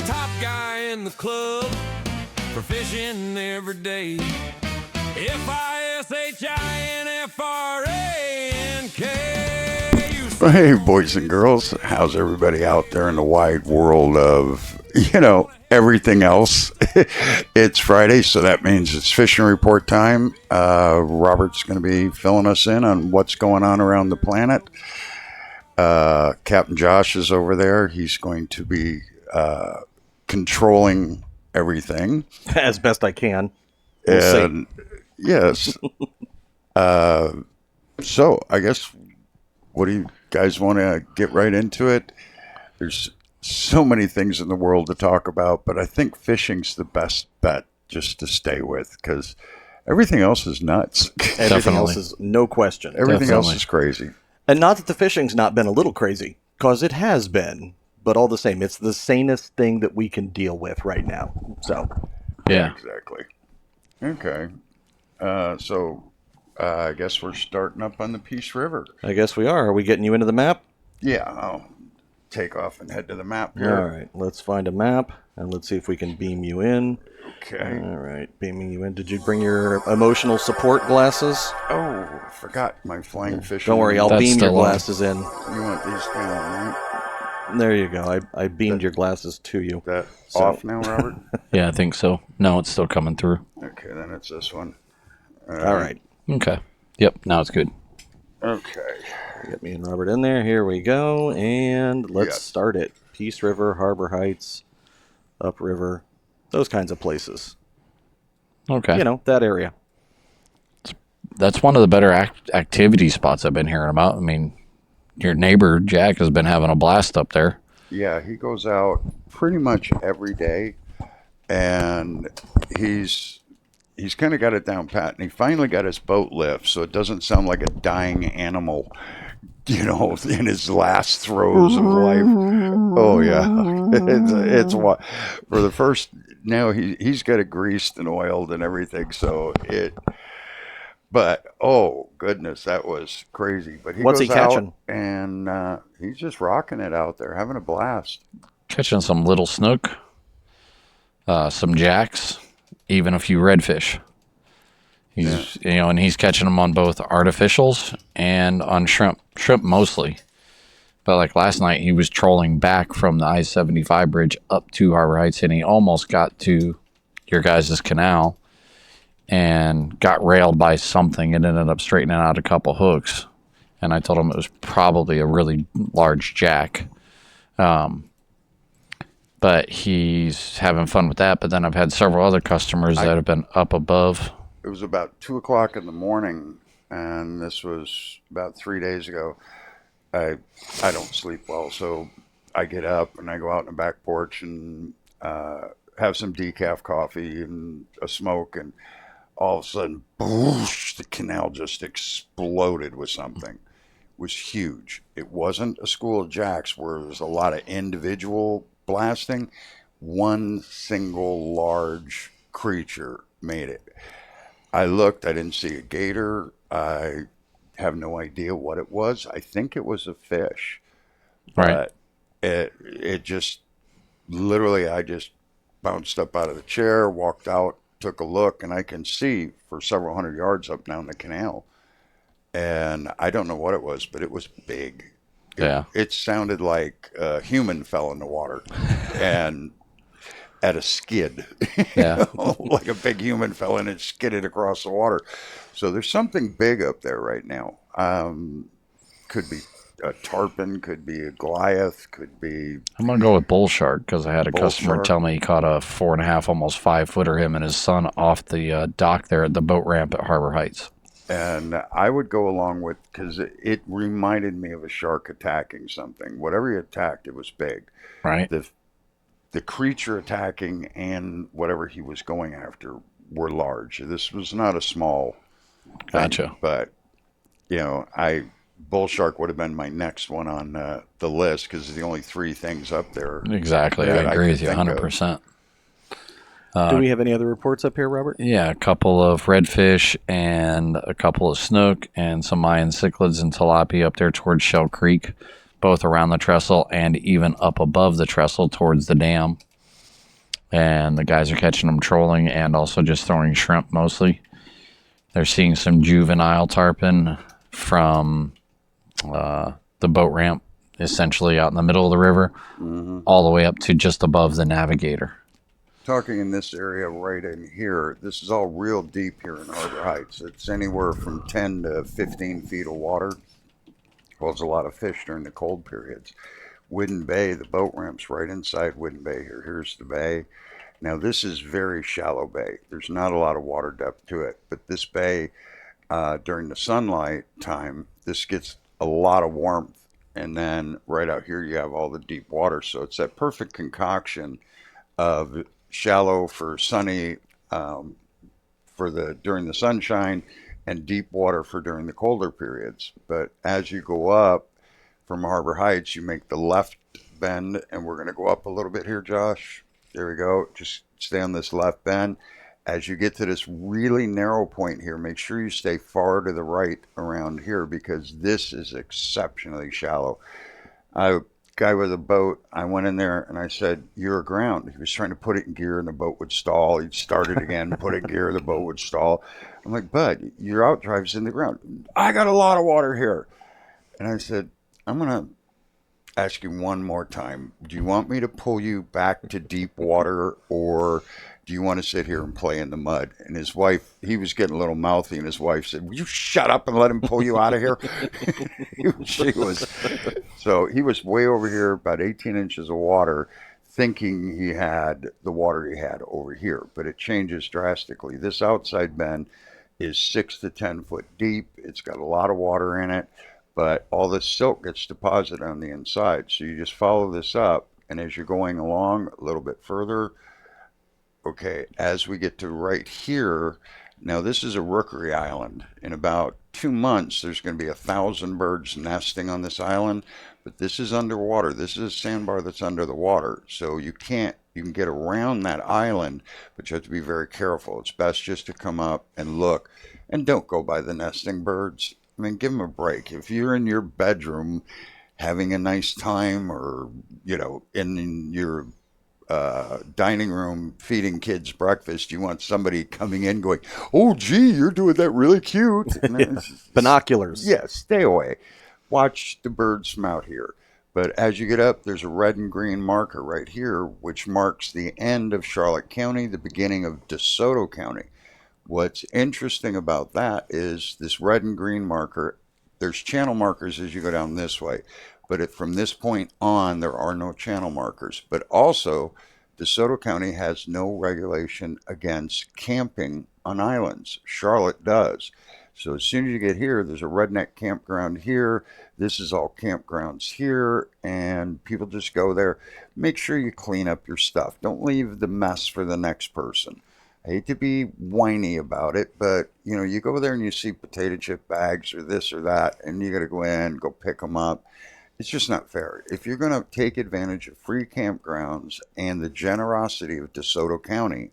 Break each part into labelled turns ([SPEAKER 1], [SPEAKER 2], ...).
[SPEAKER 1] top guy in the club for fishing every day. FISHINFRANK.
[SPEAKER 2] Hey, boys and girls, how's everybody out there in the wide world of, everything else? It's Friday, so that means it's fishing report time. Robert's going to be filling us in on what's going on around the planet. Captain Josh is over there. He's going to be controlling everything.
[SPEAKER 3] As best I can. We'll
[SPEAKER 2] yes. So, I guess, what do you guys want to get right into it? There's so many things in the world to talk about, but I think fishing's the best bet just to stay with, because everything else is nuts.
[SPEAKER 3] Everything else is no question.
[SPEAKER 2] Everything else is crazy.
[SPEAKER 3] And not that the fishing's not been a little crazy, because it has been, but all the same, it's the sanest thing that we can deal with right now. So,
[SPEAKER 2] yeah, exactly. Okay. So I guess we're starting up on the Peace River.
[SPEAKER 3] I guess we are. Are we getting you into the map?
[SPEAKER 2] Yeah, I'll take off and head to the map here.
[SPEAKER 3] All right, let's find a map, and let's see if we can beam you in.
[SPEAKER 2] Okay.
[SPEAKER 3] All right, beaming you in. Did you bring your emotional support glasses?
[SPEAKER 2] Oh, forgot my flying fish.
[SPEAKER 3] Don't worry, I'll beam your glasses in.
[SPEAKER 2] You want these down, right?
[SPEAKER 3] There you go. I beamed your glasses to you.
[SPEAKER 2] That off now, Robert?
[SPEAKER 4] Yeah, I think so. No, it's still coming through.
[SPEAKER 2] Okay, then it's this one.
[SPEAKER 3] All right.
[SPEAKER 4] Okay. Yep, now it's good.
[SPEAKER 2] Okay.
[SPEAKER 3] Get me and Robert in there. Here we go. And let's start it. Peace River, Harbor Heights, upriver, those kinds of places.
[SPEAKER 4] Okay.
[SPEAKER 3] That area.
[SPEAKER 4] That's one of the better activity spots I've been hearing about. I mean, your neighbor, Jack, has been having a blast up there.
[SPEAKER 2] Yeah, he goes out pretty much every day, and he's kind of got it down pat, and he finally got his boat lift, so it doesn't sound like a dying animal, in his last throes of life. Oh yeah, it's what for the first. Now he's got it greased and oiled and everything, so it. But oh goodness, that was crazy. But
[SPEAKER 3] what's he catching?
[SPEAKER 2] And he's just rocking it out there, having a blast.
[SPEAKER 4] Catching some little snook, some jacks, even a few redfish. He's and he's catching them on both artificials and on shrimp mostly. But like last night, he was trolling back from the I-75 bridge up to Harbor Heights, and he almost got to your guys' canal and got railed by something and ended up straightening out a couple hooks. And I told him it was probably a really large jack. But he's having fun with that. But then I've had several other customers that have been up above.
[SPEAKER 2] It was about 2 o'clock in the morning, and this was about 3 days ago. I don't sleep well, so I get up and I go out in the back porch and have some decaf coffee and a smoke, and all of a sudden, boosh, the canal just exploded with something. It was huge. It wasn't a school of jacks where there was a lot of individual blasting. One single large creature made it. I looked, I didn't see a gator. I have no idea what it was. I think it was a fish.
[SPEAKER 4] Right.
[SPEAKER 2] But it just, literally, I just bounced up out of the chair, walked out, took a look, and I can see for several hundred yards up down the canal. And I don't know what it was, but it was big. It sounded like a human fell in the water and at a skid.
[SPEAKER 4] Yeah.
[SPEAKER 2] Like a big human fell in and skidded across the water. So there's something big up there right now. Could be a tarpon, could be a Goliath, could be...
[SPEAKER 4] I'm going to go with bull shark because I had a customer tell me he caught a 4.5, almost 5-footer, him and his son, off the dock there at the boat ramp at Harbor Heights.
[SPEAKER 2] And I would go along with, because it reminded me of a shark attacking something. Whatever he attacked, it was big.
[SPEAKER 4] Right.
[SPEAKER 2] The creature attacking and whatever he was going after were large. This was not a small thing.
[SPEAKER 4] Gotcha.
[SPEAKER 2] But, bull shark would have been my next one on the list, because the only 3 things up there.
[SPEAKER 4] Exactly. I agree with you 100%.
[SPEAKER 3] Do we have any other reports up here, Robert?
[SPEAKER 4] Yeah, a couple of redfish and a couple of snook and some Mayan cichlids and tilapia up there towards Shell Creek, both around the trestle and even up above the trestle towards the dam. and the guys are catching them trolling and also just throwing shrimp mostly. They're seeing some juvenile tarpon from the boat ramp, essentially out in the middle of the river, all the way up to just above the navigator.
[SPEAKER 2] Talking in this area right in here, this is all real deep here in Harbor Heights. It's anywhere from 10 to 15 feet of water. Holds a lot of fish during the cold periods. Wooden Bay, the boat ramp's right inside Wooden Bay here. Here's the bay. Now this is very shallow bay. There's not a lot of water depth to it, but this bay, during the sunlight time, this gets a lot of warmth. And then right out here you have all the deep water. So it's that perfect concoction of shallow for sunny during the sunshine, and deep water for during the colder periods. But as you go up from Harbor Heights, you make the left bend, and we're going to go up a little bit here, Josh. There we go. Just stay on this left bend. As you get to this really narrow point here, make sure you stay far to the right around here, because this is exceptionally shallow. Guy with a boat, I went in there and I said, "You're aground." He was trying to put it in gear and the boat would stall. He'd start it again, put it in gear, the boat would stall. I'm like, "Bud, your outdrive's in the ground." "I got a lot of water here." And I said, "I'm going to ask you one more time. Do you want me to pull you back to deep water, or do you want to sit here and play in the mud?" And his wife, he was getting a little mouthy, and his wife said, "Will you shut up and let him pull you out of here?" So he was way over here, about 18 inches of water, thinking he had the water he had over here, but it changes drastically. This outside bend is 6 to 10 foot deep. It's got a lot of water in it, but all the silt gets deposited on the inside. So you just follow this up, and as you're going along a little bit further, okay, as we get to right here, now this is a rookery island. In about 2 months, there's going to be 1,000 birds nesting on this island, but this is underwater. This is a sandbar that's under the water, so you can get around that island, but you have to be very careful. It's best just to come up and look, and don't go by the nesting birds. I mean, give them a break. If you're in your bedroom having a nice time, or, in your dining room feeding kids breakfast, you want somebody coming in going, "Oh, gee, you're doing that really cute."
[SPEAKER 3] Binoculars.
[SPEAKER 2] Yeah, stay away. Watch the birds from out here. But as you get up, there's a red and green marker right here, which marks the end of Charlotte County, the beginning of DeSoto County. What's interesting about that is this red and green marker, there's channel markers as you go down this way, but from this point on, there are no channel markers. But also, DeSoto County has no regulation against camping on islands. Charlotte does. So as soon as you get here, there's a redneck campground here. This is all campgrounds here, and people just go there. Make sure you clean up your stuff. Don't leave the mess for the next person. I hate to be whiny about it, but you go there and you see potato chip bags or this or that, and you got to go in, go pick them up. It's just not fair. If you're going to take advantage of free campgrounds and the generosity of DeSoto County,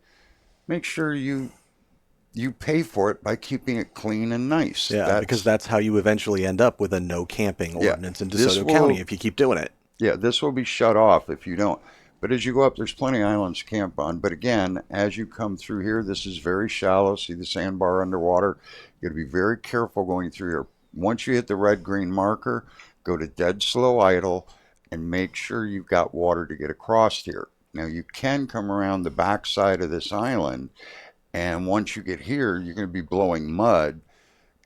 [SPEAKER 2] make sure you pay for it by keeping it clean and nice.
[SPEAKER 3] Yeah, because that's how you eventually end up with a no camping ordinance in DeSoto County if you keep doing it.
[SPEAKER 2] Yeah, this will be shut off if you don't. But as you go up, there's plenty of islands to camp on. But again, as you come through here, this is very shallow. See the sandbar underwater? You got to be very careful going through here. Once you hit the red-green marker, go to dead slow idle and make sure you've got water to get across here. Now, you can come around the back side of this island, and once you get here, you're going to be blowing mud.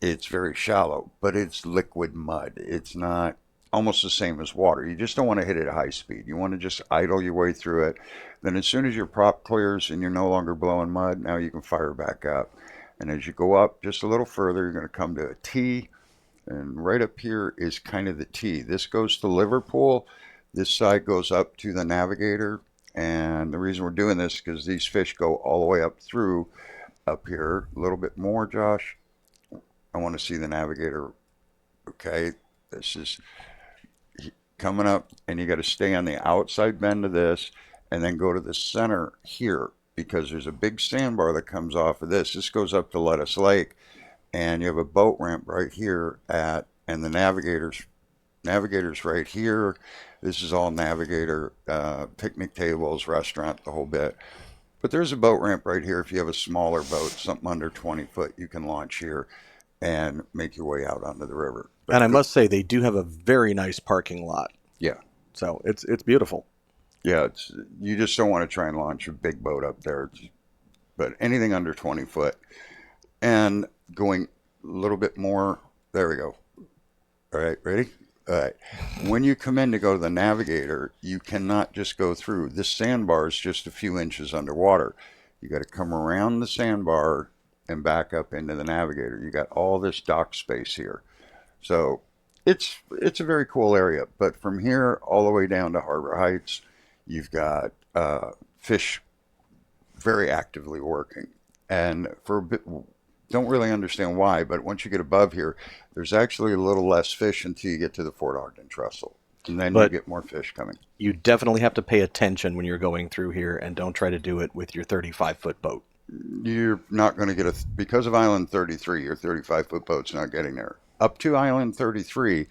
[SPEAKER 2] It's very shallow, but it's liquid mud. It's not almost the same as water. You just don't want to hit it at high speed. You want to just idle your way through it. Then as soon as your prop clears and you're no longer blowing mud, now you can fire back up. And as you go up just a little further, you're going to come to a T. And right up here is kind of the T. This goes to Liverpool. This side goes up to the Navigator. And the reason we're doing this is because these fish go all the way up through up here. A little bit more, Josh. I want to see the Navigator. Okay, this is coming up, and you got to stay on the outside bend of this and then go to the center here, because there's a big sandbar that comes off of this. This goes up to Lettuce Lake, and you have a boat ramp right here and the Navigator's right here. This is all Navigator, picnic tables, restaurant, the whole bit. But there's a boat ramp right here. If you have a smaller boat, something under 20 foot, you can launch here and make your way out onto the river. But
[SPEAKER 3] And I must say, they do have a very nice parking lot.
[SPEAKER 2] yeah,
[SPEAKER 3] So it's beautiful.
[SPEAKER 2] yeah. You just don't want to try and launch a big boat up there. But anything under 20 foot. And going a little bit more, there we go. All right, ready? All right. When you come in to go to the navigator, you cannot just go through. This sandbar is just a few inches underwater. You got to come around the sandbar and back up into the navigator. You got all this dock space here. So it's a very cool area. But from here all the way down to Harbor Heights, you've got fish very actively working. And for a bit, don't really understand why, but once you get above here, there's actually a little less fish until you get to the Fort Ogden Trestle. And then you get more fish coming.
[SPEAKER 3] You definitely have to pay attention when you're going through here, and don't try to do it with your 35-foot boat.
[SPEAKER 2] You're not going to get because of Island 33, your 35-foot boat's not getting there. Up to Island 33,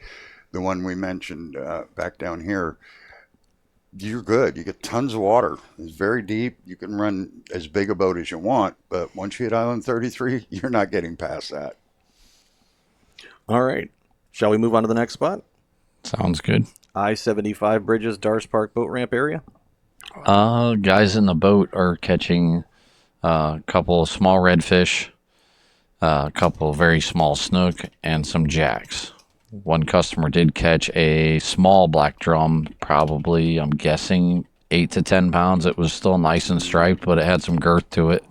[SPEAKER 2] the one we mentioned back down here, you're good. You get tons of water. It's very deep. You can run as big a boat as you want, but once you hit Island 33, you're not getting past that.
[SPEAKER 3] All right. Shall we move on to the next spot?
[SPEAKER 4] Sounds good.
[SPEAKER 3] I-75 Bridges, Dars Park boat ramp area.
[SPEAKER 4] Guys in the boat are catching a couple of small redfish, a couple of very small snook, and some jacks. One customer did catch a small black drum, probably, I'm guessing, 8 to 10 pounds. It was still nice and striped, but it had some girth to it.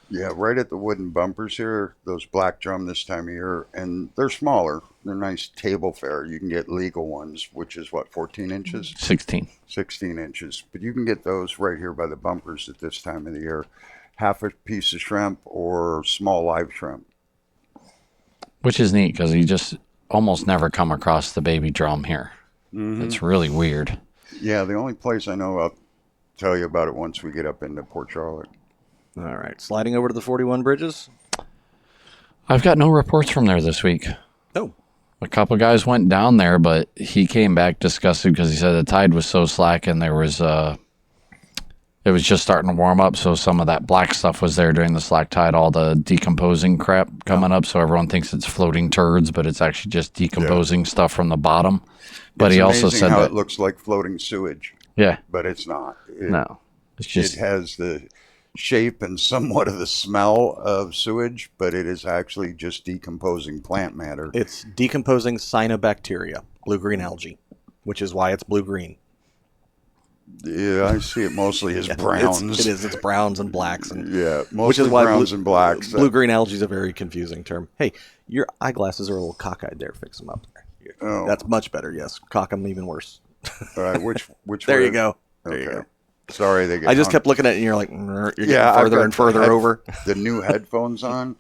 [SPEAKER 2] Yeah, right at the wooden bumpers here, those black drum this time of year, and they're smaller. They're nice table fare. You can get legal ones, which is what, 14 inches?
[SPEAKER 4] 16.
[SPEAKER 2] 16 inches. But you can get those right here by the bumpers at this time of the year. Half a piece of shrimp or small live shrimp.
[SPEAKER 4] Which is neat because you just almost never come across the baby drum here. Mm-hmm. It's really weird.
[SPEAKER 2] Yeah, the only place I know, I'll tell you about it once we get up into Port Charlotte.
[SPEAKER 3] All right. Sliding over to the 41 Bridges.
[SPEAKER 4] I've got no reports from there this week.
[SPEAKER 3] Oh.
[SPEAKER 4] A couple guys went down there, but he came back disgusted because he said the tide was so slack and there was it was just starting to warm up, so some of that black stuff was there during the slack tide, all the decomposing crap coming up, so everyone thinks it's floating turds, but it's actually just decomposing stuff from the bottom. But
[SPEAKER 2] it's
[SPEAKER 4] he also said
[SPEAKER 2] how
[SPEAKER 4] that
[SPEAKER 2] it looks like floating sewage.
[SPEAKER 4] Yeah.
[SPEAKER 2] But it's not.
[SPEAKER 4] No. It's just
[SPEAKER 2] it has the shape and somewhat of the smell of sewage, but it is actually just decomposing plant matter.
[SPEAKER 3] It's decomposing cyanobacteria, blue-green algae, which is why it's blue-green.
[SPEAKER 2] Yeah, I see it mostly as browns.
[SPEAKER 3] It is. It's browns and blacks. And,
[SPEAKER 2] yeah, mostly
[SPEAKER 3] which is why
[SPEAKER 2] browns and blacks.
[SPEAKER 3] Blue-green algae is a very confusing term. Hey, your eyeglasses are a little cockeyed there. Fix them up.
[SPEAKER 2] Oh.
[SPEAKER 3] That's much better, yes. Cock them even worse.
[SPEAKER 2] All right, which
[SPEAKER 3] There
[SPEAKER 2] way?
[SPEAKER 3] you go. There
[SPEAKER 2] Okay.
[SPEAKER 3] you go.
[SPEAKER 2] Sorry, they get
[SPEAKER 3] I just
[SPEAKER 2] hung.
[SPEAKER 3] kept looking at it, and you're like, you're getting
[SPEAKER 2] I've
[SPEAKER 3] farther
[SPEAKER 2] got
[SPEAKER 3] and further over.
[SPEAKER 2] the new headphones on,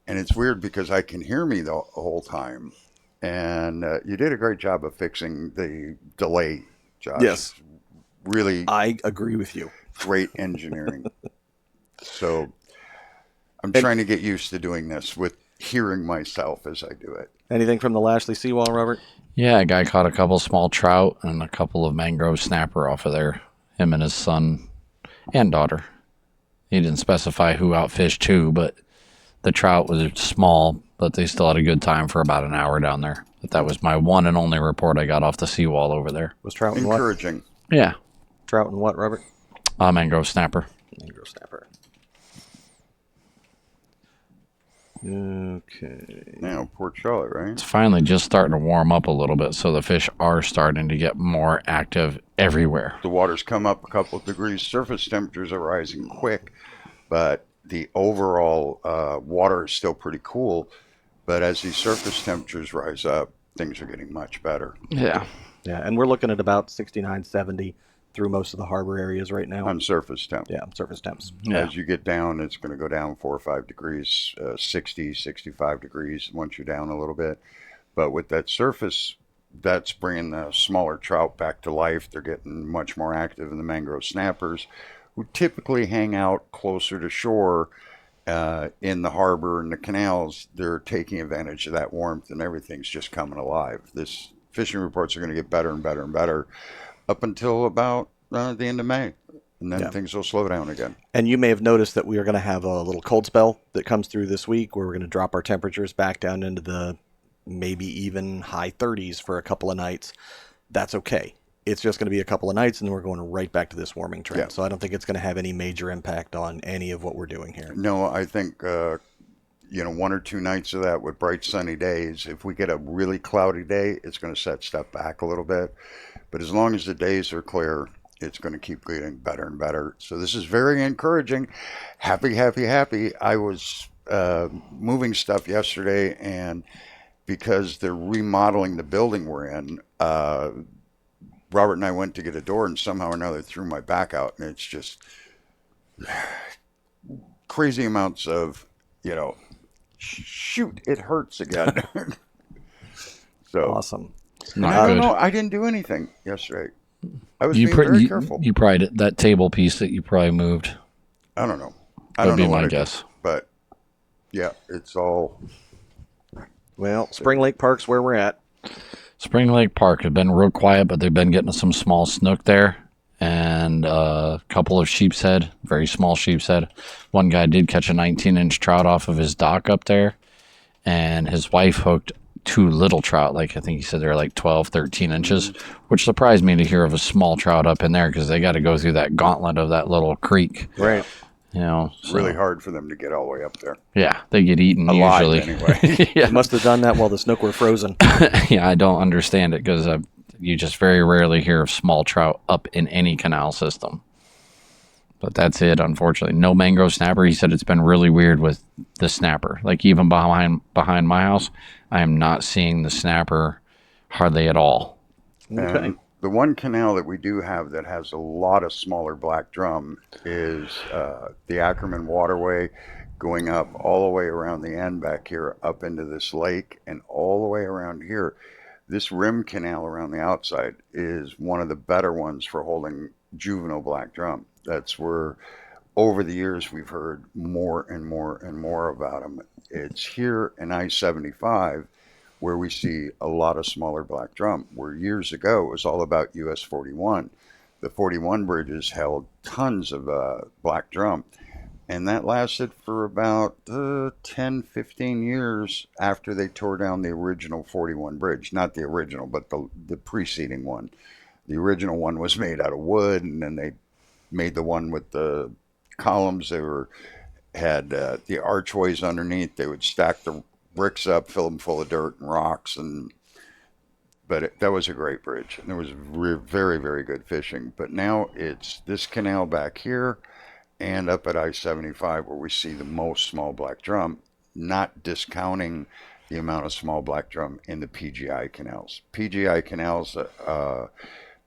[SPEAKER 2] and it's weird because I can hear me the whole time. And you did a great job of fixing the delay, Josh.
[SPEAKER 3] Yes.
[SPEAKER 2] Really
[SPEAKER 3] I agree with you.
[SPEAKER 2] great engineering. So I'm trying to get used to doing this with hearing myself as I do it.
[SPEAKER 3] Anything from the Lashley seawall, Robert?
[SPEAKER 4] Yeah, a guy caught a couple small trout and a couple of mangrove snapper off of there. Him and his son and daughter. He didn't specify who outfished who, but the trout was small, but they still had a good time for about an hour down there. But that was my one and only report I got off the seawall over there.
[SPEAKER 3] Was trout and what?
[SPEAKER 2] Encouraging.
[SPEAKER 4] Yeah.
[SPEAKER 3] Trout and what, Robert?
[SPEAKER 4] Mangrove snapper.
[SPEAKER 3] Mangrove snapper. Okay.
[SPEAKER 2] Now, Port Charlotte, right?
[SPEAKER 4] It's finally just starting to warm up a little bit, so the fish are starting to get more active everywhere.
[SPEAKER 2] The water's come up a couple of degrees. Surface temperatures are rising quick, but the overall water is still pretty cool. But as these surface temperatures rise up, things are getting much better.
[SPEAKER 4] Yeah.
[SPEAKER 3] Yeah, and we're looking at about 69, 70 through most of the harbor areas right now.
[SPEAKER 2] On surface temp.
[SPEAKER 3] Yeah, surface temps.
[SPEAKER 4] Yeah.
[SPEAKER 2] As you get down, it's going to go down 4 or 5 degrees, 60, 65 degrees once you're down a little bit. But with that surface, that's bringing the smaller trout back to life. They're getting much more active, and the mangrove snappers, who typically hang out closer to shore in the harbor and the canals, they're taking advantage of that warmth, and everything's just coming alive. This fishing reports are going to get better and better and better up until about the end of May. and then things will slow down again.
[SPEAKER 3] And you may have noticed that we are going to have a little cold spell that comes through this week where we're going to drop our temperatures back down into the maybe even high 30s for a couple of nights. That's okay. It's just going to be a couple of nights, and then we're going right back to this warming trend.
[SPEAKER 2] Yeah.
[SPEAKER 3] So I don't think it's going to have any major impact on any of what we're doing here.
[SPEAKER 2] No, I think, 1 or 2 nights of that with bright sunny days. If we get a really cloudy day, it's going to set stuff back a little bit. But as long as the days are clear, it's going to keep getting better and better. So this is very encouraging. Happy, happy, happy. I was moving stuff yesterday, and because they're remodeling the building we're in, Robert and I went to get a door, and somehow or another threw my back out, and it's just crazy amounts of, shoot, it hurts again. So
[SPEAKER 3] Awesome.
[SPEAKER 2] I don't know. I didn't do anything yesterday. I was being very careful.
[SPEAKER 4] You probably did, that table piece that you probably moved.
[SPEAKER 2] I don't know.
[SPEAKER 4] That would be my guess.
[SPEAKER 2] But yeah, it's all.
[SPEAKER 3] Well, Spring Lake Park's where we're at.
[SPEAKER 4] Spring Lake Park has been real quiet, but they've been getting some small snook there and a couple of sheepshead, very small sheepshead. One guy did catch a 19-inch trout off of his dock up there, and his wife hooked 2 little trout. Like I think he said they're like 12, 13 inches, which surprised me to hear of a small trout up in there because they got to go through that gauntlet of that little creek.
[SPEAKER 3] Right.
[SPEAKER 4] So,
[SPEAKER 2] really hard for them to get all the way up there.
[SPEAKER 4] Yeah, they get eaten
[SPEAKER 2] Alive,
[SPEAKER 4] usually.
[SPEAKER 2] anyway.
[SPEAKER 3] Yeah. Must have done that while the snook were frozen.
[SPEAKER 4] Yeah, I don't understand it because you just very rarely hear of small trout up in any canal system. But that's it, unfortunately. No mangrove snapper. He said it's been really weird with the snapper. Like even behind my house, I am not seeing the snapper hardly at all.
[SPEAKER 3] Okay.
[SPEAKER 2] And the one canal that we do have that has a lot of smaller black drum is the Ackerman Waterway, going up all the way around the end back here up into this lake and all the way around here. This rim canal around the outside is one of the better ones for holding juvenile black drum. That's where over the years we've heard more and more and more about them. It's here in I-75 where we see a lot of smaller black drum, where years ago it was all about US 41. The 41 bridges held tons of black drum, and that lasted for about 10, 15 years after they tore down the original 41 bridge. Not the original, but the preceding one. The original one was made out of wood, and then they made the one with the columns. They had the archways underneath. They would stack the bricks up, fill them full of dirt and rocks, but that was a great bridge, and there was very, very good fishing. But now it's this canal back here and up at I-75 where we see the most small black drum, not discounting the amount of small black drum in the PGI canals. PGI canals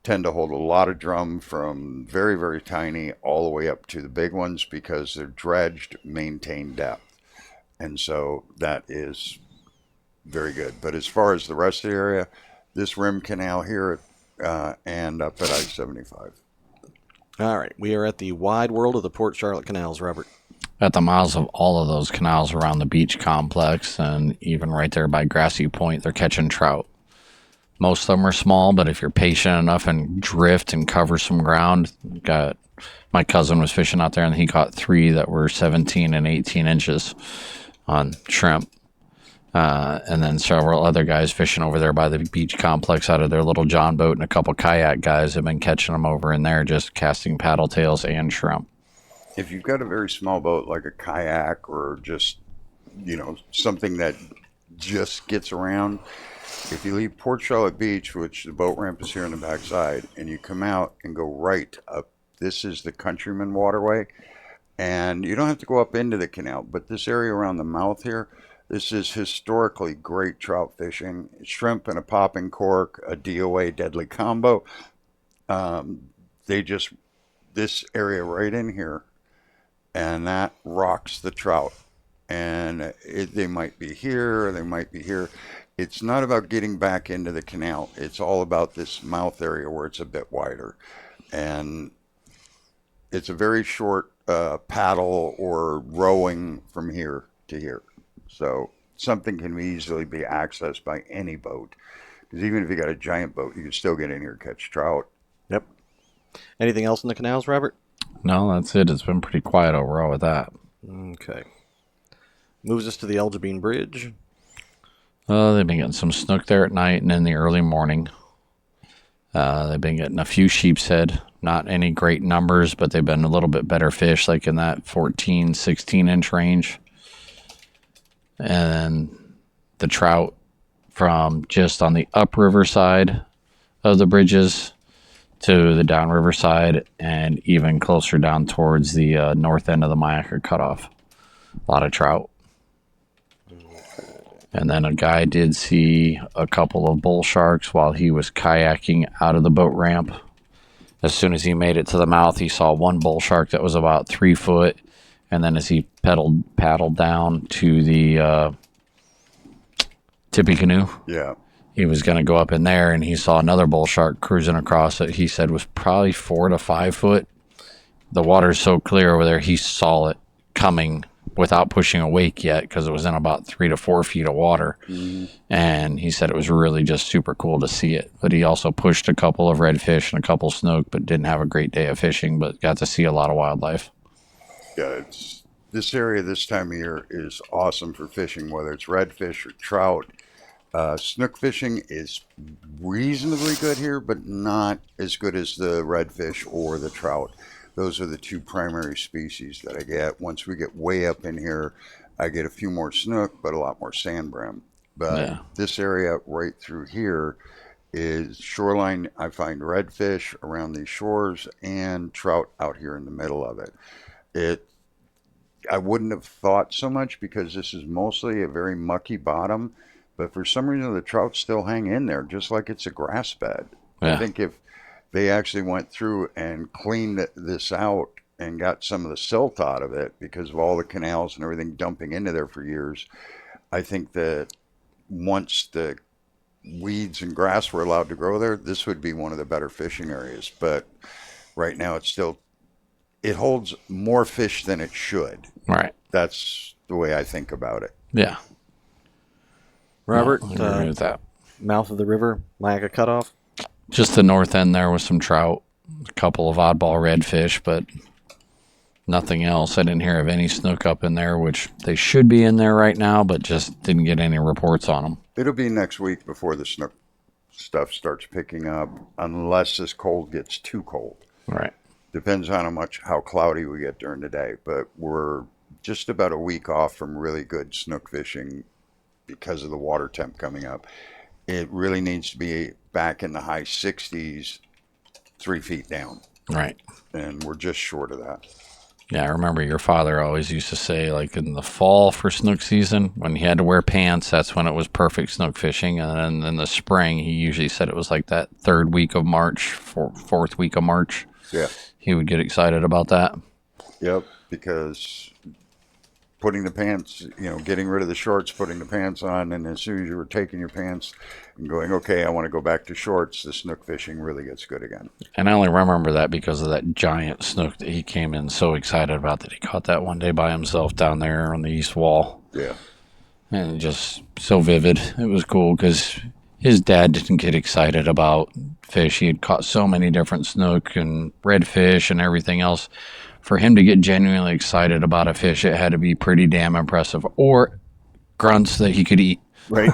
[SPEAKER 2] tend to hold a lot of drum from very, very tiny all the way up to the big ones because they're dredged, maintain depth. And so that is very good. But as far as the rest of the area, this rim canal here and up at I-75.
[SPEAKER 3] All right. We are at the wide world of the Port Charlotte canals, Robert.
[SPEAKER 4] At the mouths of all of those canals around the beach complex and even right there by Grassy Point, they're catching trout. Most of them are small, but if you're patient enough and drift and cover some ground, my cousin was fishing out there and he caught 3 that were 17 and 18 inches on shrimp. And then several other guys fishing over there by the beach complex out of their little John boat, and a couple kayak guys have been catching them over in there, just casting paddle tails and shrimp.
[SPEAKER 2] If you've got a very small boat like a kayak or just, something that just gets around, if you leave Port Charlotte Beach, which the boat ramp is here on the backside, and you come out and go right up, this is the Countryman Waterway, and you don't have to go up into the canal, but this area around the mouth here, this is historically great trout fishing. Shrimp and a popping cork, a DOA deadly combo. This area right in here, and that rocks the trout. And they might be here, or they might be here. It's not about getting back into the canal. It's all about this mouth area where it's a bit wider. And it's a very short paddle or rowing from here to here. So something can easily be accessed by any boat. Because even if you got a giant boat, you can still get in here and catch trout.
[SPEAKER 3] Yep. Anything else in the canals, Robert?
[SPEAKER 4] No, that's it. It's been pretty quiet overall with that.
[SPEAKER 3] Okay. Moves us to the Jobean Bridge.
[SPEAKER 4] They've been getting some snook there at night and in the early morning. They've been getting a few sheepshead. Not any great numbers, but they've been a little bit better fish, like in that 14, 16-inch range. And the trout from just on the upriver side of the bridges to the downriver side and even closer down towards the north end of the Myakka cutoff. A lot of trout. And then a guy did see a couple of bull sharks while he was kayaking out of the boat ramp. As soon as he made it to the mouth, he saw one bull shark that was about 3 foot. And then as he paddled down to the tippy canoe, he was going to go up in there, and he saw another bull shark cruising across it. He said was probably 4 to 5 foot. The water's so clear over there, he saw it coming without pushing a wake yet because it was in about 3 to 4 feet of water. And he said it was really just super cool to see it. But he also pushed a couple of redfish and a couple snook, but didn't have a great day of fishing, but got to see a lot of wildlife.
[SPEAKER 2] Yeah, this area this time of year is awesome for fishing, whether it's redfish or trout. Snook fishing is reasonably good here, but not as good as the redfish or the trout. Those are the two primary species that I get. Once we get way up in here, I get a few more snook, but a lot more sand brim. But this area right through here is shoreline. I find redfish around these shores and trout out here in the middle of it. I wouldn't have thought so much because this is mostly a very mucky bottom, but for some reason the trout still hang in there just like it's a grass bed. I think if they actually went through and cleaned this out and got some of the silt out of it because of all the canals and everything dumping into there for years, I think that once the weeds and grass were allowed to grow there, this would be one of the better fishing areas. But right now it holds more fish than it should.
[SPEAKER 4] Right.
[SPEAKER 2] That's the way I think about it.
[SPEAKER 4] Yeah.
[SPEAKER 3] Robert,
[SPEAKER 4] I agree with that.
[SPEAKER 3] mouth of the river, Myakka cutoff.
[SPEAKER 4] Just the north end there with some trout, a couple of oddball redfish, but nothing else. I didn't hear of any snook up in there, which they should be in there right now, but just didn't get any reports on them.
[SPEAKER 2] It'll be next week before the snook stuff starts picking up, unless this cold gets too cold.
[SPEAKER 4] Right.
[SPEAKER 2] Depends on how cloudy we get during the day, but we're just about a week off from really good snook fishing because of the water temp coming up. It really needs to be back in the high 60s, 3 feet down.
[SPEAKER 4] Right.
[SPEAKER 2] And we're just short of that.
[SPEAKER 4] Yeah, I remember your father always used to say, like in the fall for snook season, when he had to wear pants, that's when it was perfect snook fishing. And then in the spring, he usually said it was like that third week of March, fourth week of March.
[SPEAKER 2] Yeah.
[SPEAKER 4] He would get excited about that.
[SPEAKER 2] Yep, because putting the pants, getting rid of the shorts, putting the pants on, and as soon as you were taking your pants and going, okay, I want to go back to shorts, the snook fishing really gets good again.
[SPEAKER 4] And I only remember that because of that giant snook that he came in so excited about that he caught that one day by himself down there on the east wall.
[SPEAKER 2] Yeah.
[SPEAKER 4] And just so vivid. It was cool because his dad didn't get excited about fish. He had caught so many different snook and redfish and everything else. For him to get genuinely excited about a fish, it had to be pretty damn impressive. Or grunts that he could eat.
[SPEAKER 3] Right.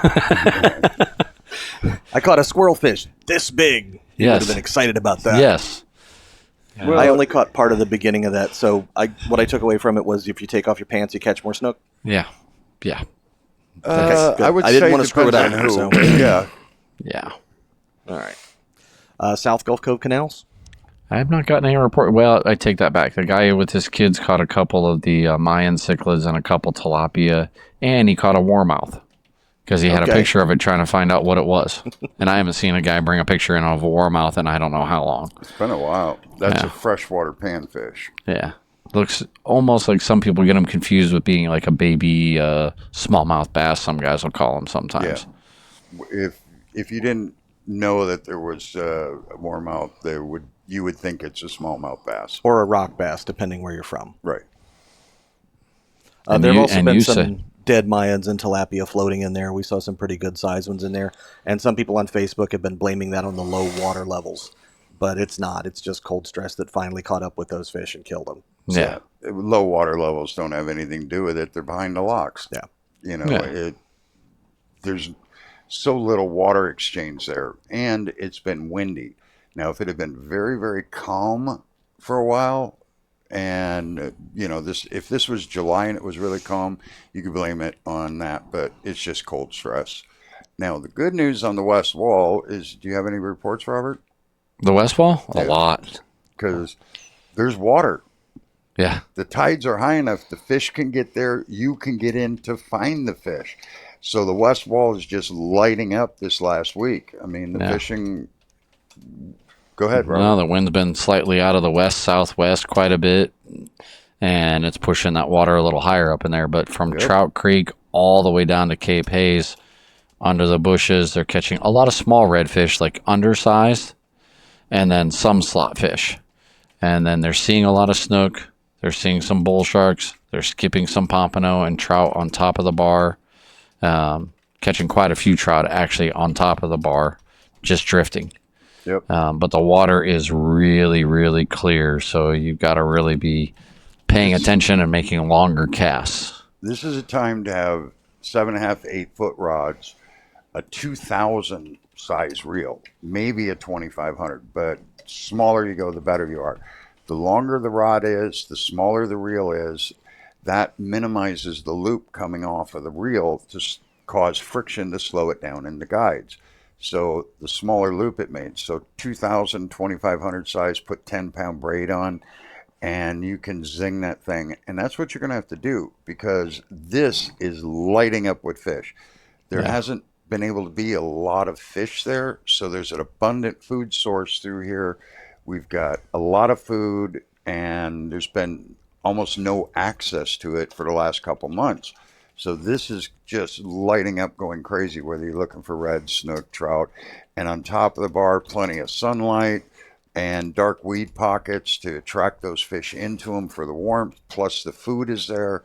[SPEAKER 3] I caught a squirrel fish this big. He would have been excited about that.
[SPEAKER 4] Yes.
[SPEAKER 3] Well, I only caught part of the beginning of that, so what I took away from it was if you take off your pants, you catch more snook.
[SPEAKER 4] Yeah. Yeah.
[SPEAKER 2] I would
[SPEAKER 3] I didn't
[SPEAKER 2] say
[SPEAKER 3] want to screw it up.
[SPEAKER 2] depends on
[SPEAKER 3] So.
[SPEAKER 2] who. Yeah.
[SPEAKER 4] Yeah.
[SPEAKER 3] All right. South Gulf Cove canals.
[SPEAKER 4] I have not gotten any report. Well, I take that back. The guy with his kids caught a couple of the Mayan cichlids and a couple tilapia, and he caught a warmouth because he had a picture of it trying to find out what it was. And I haven't seen a guy bring a picture in of a warmouth in I don't know how long.
[SPEAKER 2] It's been a while. That's a freshwater panfish.
[SPEAKER 4] Yeah. Looks almost like some people get them confused with being like a baby smallmouth bass. Some guys will call them sometimes.
[SPEAKER 2] Yeah. If you didn't know that there was a warmouth, you would think it's a smallmouth bass.
[SPEAKER 3] Or a rock bass, depending where you're from.
[SPEAKER 2] Right.
[SPEAKER 3] There have also been some dead Mayans and tilapia floating in there. We saw some pretty good sized ones in there. And some people on Facebook have been blaming that on the low water levels. but it's not. It's just cold stress that finally caught up with those fish and killed them.
[SPEAKER 4] Yeah.
[SPEAKER 2] Low water levels don't have anything to do with it. They're behind the locks.
[SPEAKER 3] Yeah.
[SPEAKER 2] You know,
[SPEAKER 4] Yeah.
[SPEAKER 2] there's so little water exchange there, and it's been windy. Now, if it had been very, very calm for a while, and if this was July and it was really calm, you could blame it on that. But it's just cold stress. Now, the good news on the west wall is, do you have any reports, Robert?
[SPEAKER 4] The West Wall? A
[SPEAKER 2] Yeah.
[SPEAKER 4] lot.
[SPEAKER 2] Because there's water.
[SPEAKER 4] Yeah.
[SPEAKER 2] The tides are high enough. The fish can get there. You can get in to find the fish. So the west wall is just lighting up this last week. I mean, the
[SPEAKER 4] Yeah.
[SPEAKER 2] fishing. Go ahead, Robert.
[SPEAKER 4] No, the wind's been slightly out of the west-southwest quite a bit, and it's pushing that water a little higher up in there. But from
[SPEAKER 2] Yep.
[SPEAKER 4] Trout Creek all the way down to Cape Hayes, under the bushes, they're catching a lot of small redfish, like undersized, and then some slot fish. And then they're seeing a lot of snook. They're seeing some bull sharks. They're skipping some pompano and trout on top of the bar. Catching quite a few trout actually on top of the bar, just drifting.
[SPEAKER 2] Yep.
[SPEAKER 4] But the water is really, really clear, so you've got to really be paying attention and making longer casts.
[SPEAKER 2] This is a time to have 7.5 to 8 foot rods, a 2,000 size reel, maybe a 2,500, but smaller you go, the better you are. The longer the rod is, the smaller the reel is. That minimizes the loop coming off of the reel to cause friction to slow it down in the guides. So the smaller loop it made. So 2,000, 2,500 size, put 10-pound braid on, and you can zing that thing. And that's what you're going to have to do, because this is lighting up with fish. There hasn't been able to be a lot of fish there, so there's an abundant food source through here. We've got a lot of food, and there's been almost no access to it for the last couple months. So this is just lighting up, going crazy, whether you're looking for red, snook, trout. And on top of the bar, plenty of sunlight and dark weed pockets to attract those fish into them for the warmth. Plus the food is there.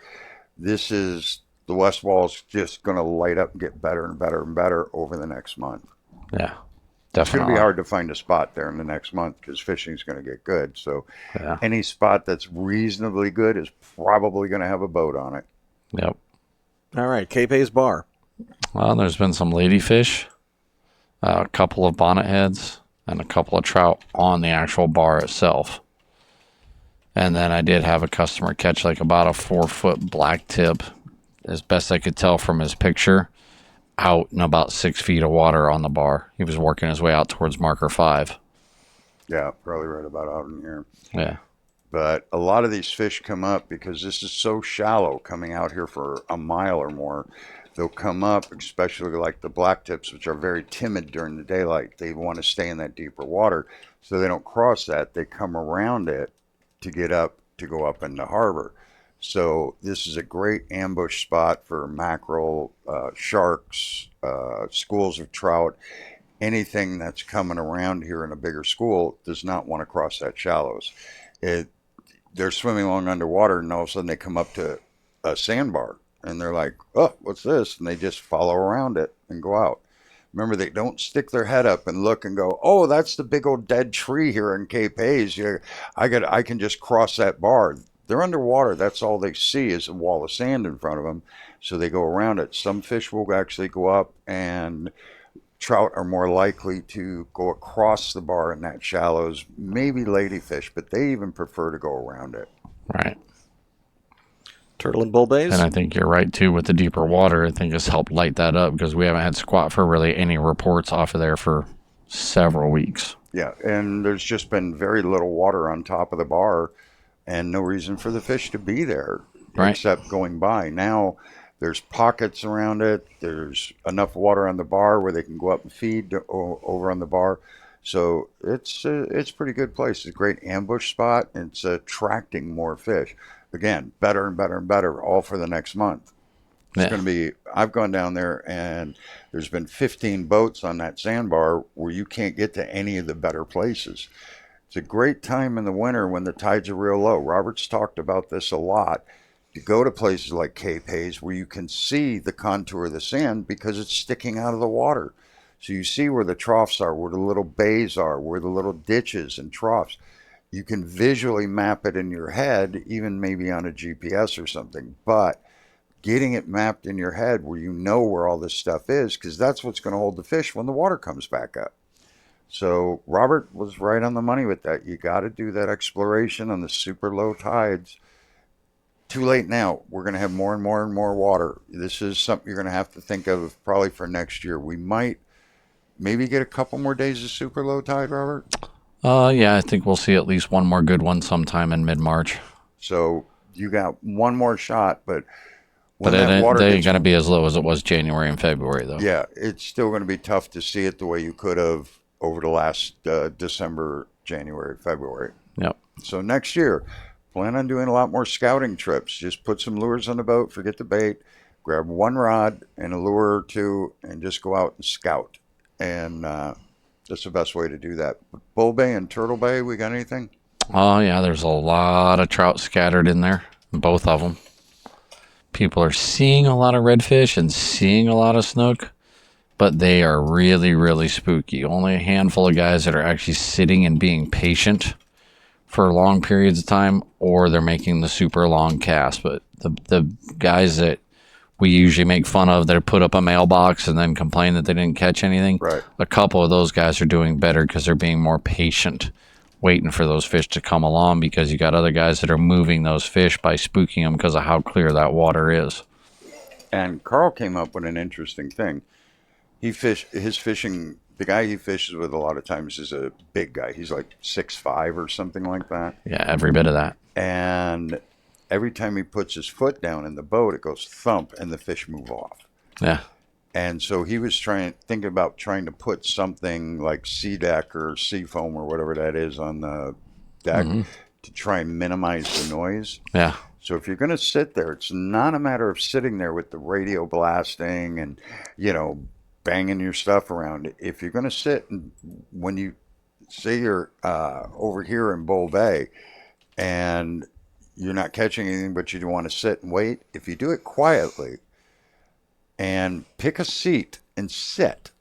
[SPEAKER 2] The west wall is just going to light up and get better and better and better over the next month.
[SPEAKER 4] Yeah,
[SPEAKER 2] It's going
[SPEAKER 4] definitely.
[SPEAKER 2] to be hard to find a spot there in the next month because fishing is going to get good. So any spot that's reasonably good is probably going to have a boat on it.
[SPEAKER 4] Yep.
[SPEAKER 3] All right, Cape Hayes Bar.
[SPEAKER 4] Well, there's been some ladyfish, a couple of bonnet heads, and a couple of trout on the actual bar itself. And then I did have a customer catch like about a 4-foot black tip, as best I could tell from his picture, out in about 6 feet of water on the bar. He was working his way out towards marker 5.
[SPEAKER 2] Yeah, probably right about out in here.
[SPEAKER 4] Yeah.
[SPEAKER 2] But a lot of these fish come up because this is so shallow, coming out here for a mile or more. They'll come up, especially like the black tips, which are very timid during the daylight. They want to stay in that deeper water, so they don't cross that. They come around it to get up, to go up in the harbor. So this is a great ambush spot for mackerel, sharks, schools of trout. Anything that's coming around here in a bigger school does not want to cross that shallows. They're swimming along underwater, and all of a sudden they come up to a sandbar, and they're like, oh, what's this? And they just follow around it and go out. Remember, they don't stick their head up and look and go, oh, that's the big old dead tree here in Cape Hayes. I can just cross that bar. They're underwater. That's all they see is a wall of sand in front of them. So they go around it. Some fish will actually go up, and trout are more likely to go across the bar in that shallows, maybe ladyfish, but they even prefer to go around it.
[SPEAKER 4] Right.
[SPEAKER 3] Turtle and bull bays.
[SPEAKER 4] And I think you're right, too, with the deeper water. I think it's helped light that up because we haven't had squat for really any reports off of there for several weeks.
[SPEAKER 2] Yeah, and there's just been very little water on top of the bar and no reason for the fish to be there except going by. Now there's pockets around it. There's enough water on the bar where they can go up and feed over on the bar. So it's a pretty good place. It's a great ambush spot, and it's attracting more fish. Again, better and better and better, all for the next month. It's going to be, I've gone down there, and there's been 15 boats on that sandbar where you can't get to any of the better places. It's a great time in the winter when the tides are real low. Robert's talked about this a lot. You go to places like Cape Hayes where you can see the contour of the sand because it's sticking out of the water. So you see where the troughs are, where the little bays are, where the little ditches and troughs. You can visually map it in your head, even maybe on a GPS or something. But getting it mapped in your head where you know where all this stuff is, because that's what's going to hold the fish when the water comes back up. So Robert was right on the money with that. You got to do that exploration on the super low tides. Too late now. We're going to have more and more and more water. This is something you're going to have to think of probably for next year. We might maybe get a couple more days of super low tide, Robert.
[SPEAKER 4] Yeah, I think we'll see at least one more good one sometime in mid-March.
[SPEAKER 2] So you got one more shot, but
[SPEAKER 4] But
[SPEAKER 2] when that water
[SPEAKER 4] they ain't
[SPEAKER 2] gets,
[SPEAKER 4] going to be as low as it was January and February, though.
[SPEAKER 2] yeah, it's still going to be tough to see it the way you could have over the last December, January, February.
[SPEAKER 4] Yep.
[SPEAKER 2] So next year, plan on doing a lot more scouting trips. Just put some lures on the boat, forget the bait, grab one rod and a lure or two, and just go out and scout. And that's the best way to do that. Bull Bay and Turtle Bay, we got anything?
[SPEAKER 4] Oh, yeah, there's a lot of trout scattered in there, both of them. People are seeing a lot of redfish and seeing a lot of snook, but they are really, really spooky. Only a handful of guys that are actually sitting and being patient for long periods of time, or they're making the super long cast. But the guys that we usually make fun of that put up a mailbox and then complain that they didn't catch anything,
[SPEAKER 2] Right.
[SPEAKER 4] a couple of those guys are doing better because they're being more patient, waiting for those fish to come along, because you got other guys that are moving those fish by spooking them because of how clear that water is.
[SPEAKER 2] And Carl came up with an interesting thing. His fishing, the guy he fishes with a lot of times is a big guy. He's like 6'5" or something like that.
[SPEAKER 4] Yeah, every bit of that.
[SPEAKER 2] And every time he puts his foot down in the boat, it goes thump and the fish move off.
[SPEAKER 4] Yeah.
[SPEAKER 2] And so he was thinking about trying to put something like sea deck or sea foam or whatever that is on the deck to try and minimize the noise.
[SPEAKER 4] Yeah.
[SPEAKER 2] So if you're going to sit there, it's not a matter of sitting there with the radio blasting and, banging your stuff around. If you're going to sit, and when you say you're over here in Bull Bay and you're not catching anything, but you want to sit and wait, if you do it quietly and pick a seat and sit,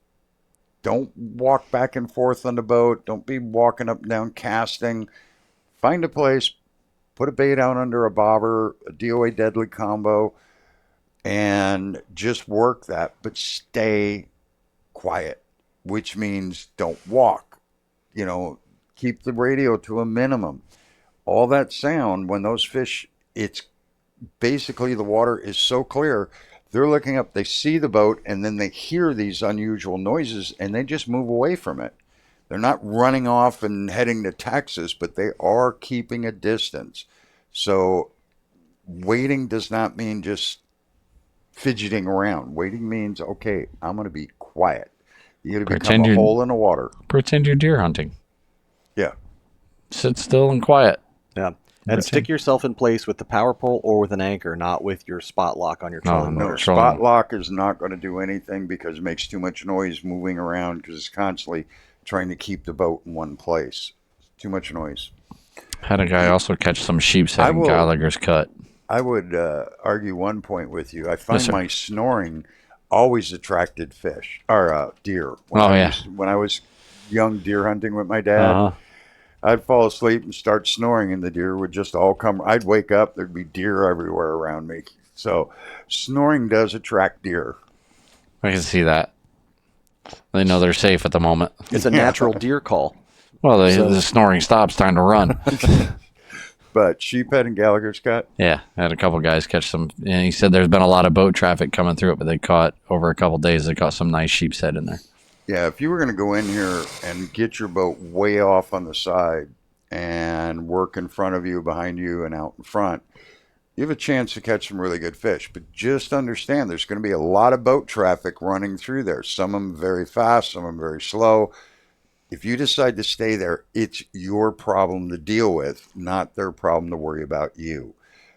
[SPEAKER 2] don't walk back and forth on the boat, don't be walking up and down casting, find a place, put a bait out under a bobber, a DOA deadly combo, and just work that, but stay quiet, which means don't walk. Keep the radio to a minimum. All that sound, when those fish, it's basically the water is so clear, they're looking up, they see the boat, and then they hear these unusual noises, and they just move away from it. They're not running off and heading to Texas, but they are keeping a distance. So waiting does not mean just fidgeting around. Waiting means, okay, I'm going to be quiet. You got to become a hole in the water.
[SPEAKER 4] Pretend you're deer hunting.
[SPEAKER 2] Yeah.
[SPEAKER 4] Sit still and quiet.
[SPEAKER 3] Yeah. And stick yourself in place with the power pole or with an anchor, not with your spot lock on your trolling
[SPEAKER 2] No,
[SPEAKER 3] motor.
[SPEAKER 2] spot lock is not going to do anything because it makes too much noise moving around because it's constantly trying to keep the boat in one place. Too much noise.
[SPEAKER 4] Had a guy also catch some sheepshead in Gallagher's Cut.
[SPEAKER 2] I would argue one point with you. I find my snoring always attracted fish or deer. When I was young deer hunting with my dad, I'd fall asleep and start snoring, and the deer would just all come. I'd wake up, there'd be deer everywhere around me. So snoring does attract deer.
[SPEAKER 4] I can see that. They know they're safe at the moment.
[SPEAKER 3] It's a natural deer call.
[SPEAKER 4] Well, the snoring stops, time to run.
[SPEAKER 2] But sheephead and Gallagher's Cut?
[SPEAKER 4] Yeah, I had a couple guys catch some. And he said there's been a lot of boat traffic coming through it, but they caught, over a couple days, they caught some nice sheepshead in there.
[SPEAKER 2] Yeah, if you were going to go in here and get your boat way off on the side and work in front of you, behind you, and out in front, you have a chance to catch some really good fish. But just understand there's going to be a lot of boat traffic running through there. Some of them very fast, some of them very slow. If you decide to stay there, it's your problem to deal with, not their problem to worry about you.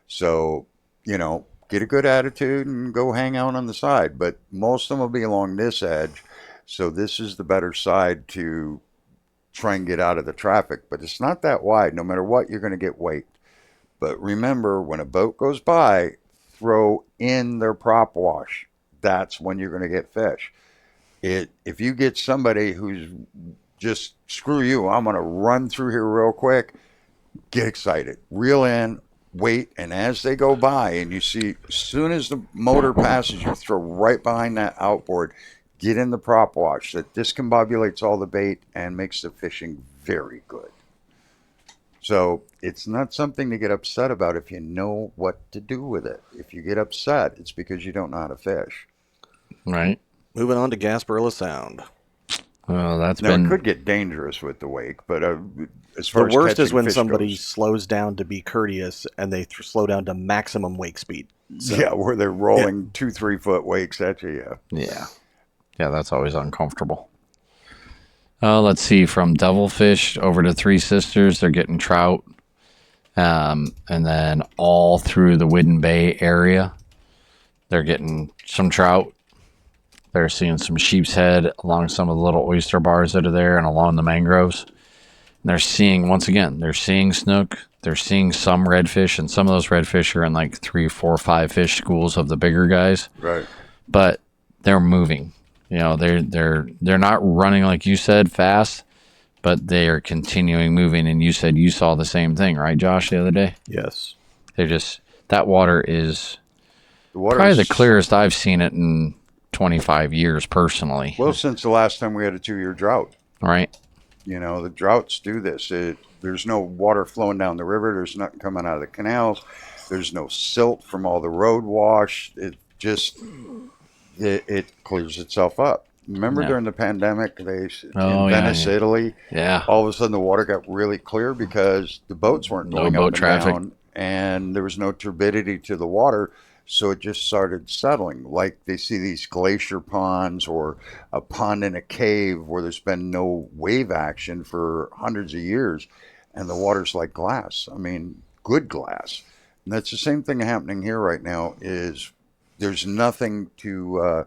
[SPEAKER 2] So, get a good attitude and go hang out on the side. But most of them will be along this edge. So this is the better side to try and get out of the traffic. But it's not that wide. No matter what, you're going to get weight. But remember, when a boat goes by, throw in their prop wash. That's when you're going to get fish. If you get somebody who's just screw you, I'm going to run through here real quick, get excited, reel in, wait, and as they go by and you see, as soon as the motor passes, you throw right behind that outboard, get in the prop wash. That discombobulates all the bait and makes the fishing very good. So it's not something to get upset about if you know what to do with it. If you get upset, it's because you don't know how to fish.
[SPEAKER 4] Right.
[SPEAKER 3] Moving on to Gasparilla Sound.
[SPEAKER 4] Well, that's
[SPEAKER 2] Now,
[SPEAKER 4] been
[SPEAKER 2] it could get dangerous with the wake, but as
[SPEAKER 3] The
[SPEAKER 2] far as
[SPEAKER 3] worst is
[SPEAKER 2] catching
[SPEAKER 3] when
[SPEAKER 2] fish
[SPEAKER 3] somebody
[SPEAKER 2] goes,
[SPEAKER 3] slows down to be courteous and they slow down to maximum wake speed. So,
[SPEAKER 2] yeah, where they're rolling 2-3 foot wakes at you.
[SPEAKER 4] yeah. Yeah, that's always uncomfortable. Let's see. From Devilfish over to Three Sisters, they're getting trout. And then all through the Whidden Bay area, they're getting some trout. They're seeing some sheepshead along some of the little oyster bars that are there and along the mangroves. And they're seeing, once again, they're seeing snook. They're seeing some redfish, and some of those redfish are in like 3, 4, 5 fish schools of the bigger guys.
[SPEAKER 2] Right.
[SPEAKER 4] But they're moving. You know, they're not running like you said fast, but they are continuing moving. And you said you saw the same thing, right, Josh, the other day?
[SPEAKER 3] yes.
[SPEAKER 4] They just, that water is
[SPEAKER 2] The water
[SPEAKER 4] probably
[SPEAKER 2] is-
[SPEAKER 4] the clearest I've seen it in 25 years personally.
[SPEAKER 2] Well, since the last time we had a 2-year drought.
[SPEAKER 4] Right?
[SPEAKER 2] You know, the droughts do this. There's no water flowing down the river. There's nothing coming out of the canals. There's no silt from all the road wash. It just, it clears itself up. Remember
[SPEAKER 4] Yeah.
[SPEAKER 2] during the pandemic, in
[SPEAKER 4] Oh, yeah,
[SPEAKER 2] Venice,
[SPEAKER 4] yeah.
[SPEAKER 2] Italy,
[SPEAKER 4] Yeah.
[SPEAKER 2] all of a sudden the water got really clear because the boats weren't
[SPEAKER 4] No
[SPEAKER 2] going
[SPEAKER 4] boat
[SPEAKER 2] up and
[SPEAKER 4] traffic.
[SPEAKER 2] down, and there was no turbidity to the water. So it just started settling. Like they see these glacier ponds or a pond in a cave where there's been no wave action for hundreds of years, and the water's like glass. I mean, good glass. And that's the same thing happening here right now. Is there's nothing to.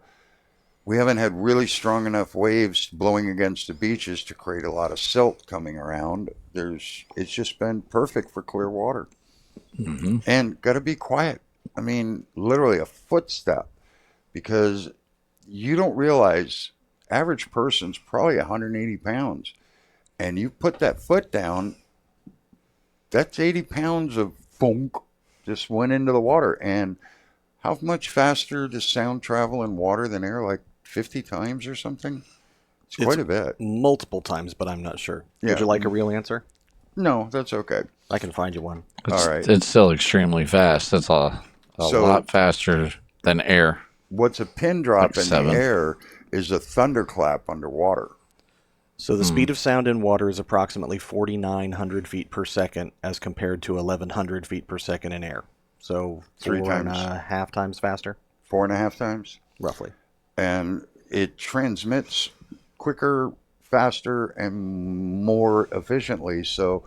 [SPEAKER 2] We haven't had really strong enough waves blowing against the beaches to create a lot of silt coming around. It's just been perfect for clear water, and got to be quiet. I mean, literally a footstep, because you don't realize average person's probably 180 pounds, and you put that foot down, that's 80 pounds of funk just went into the water. And how much faster does sound travel in water than air? Like 50 times or something? It's quite a bit.
[SPEAKER 3] Multiple times, but I'm not sure.
[SPEAKER 2] Yeah.
[SPEAKER 3] Would you like a real answer?
[SPEAKER 2] No, that's okay.
[SPEAKER 3] I can find you one.
[SPEAKER 4] It's,
[SPEAKER 2] All right.
[SPEAKER 4] It's still extremely fast. That's a
[SPEAKER 2] So-
[SPEAKER 4] lot faster than air.
[SPEAKER 2] What's a pin drop
[SPEAKER 4] Like
[SPEAKER 2] in
[SPEAKER 4] 7.
[SPEAKER 2] the air is a thunderclap underwater.
[SPEAKER 3] So the speed of sound in water is approximately 4,900 feet per second as compared to 1,100 feet per second in air. So
[SPEAKER 2] 3
[SPEAKER 3] 4 and
[SPEAKER 2] times.
[SPEAKER 3] a half times faster,
[SPEAKER 2] 4.5 times.
[SPEAKER 3] roughly.
[SPEAKER 2] And it transmits quicker, faster, and more efficiently. So,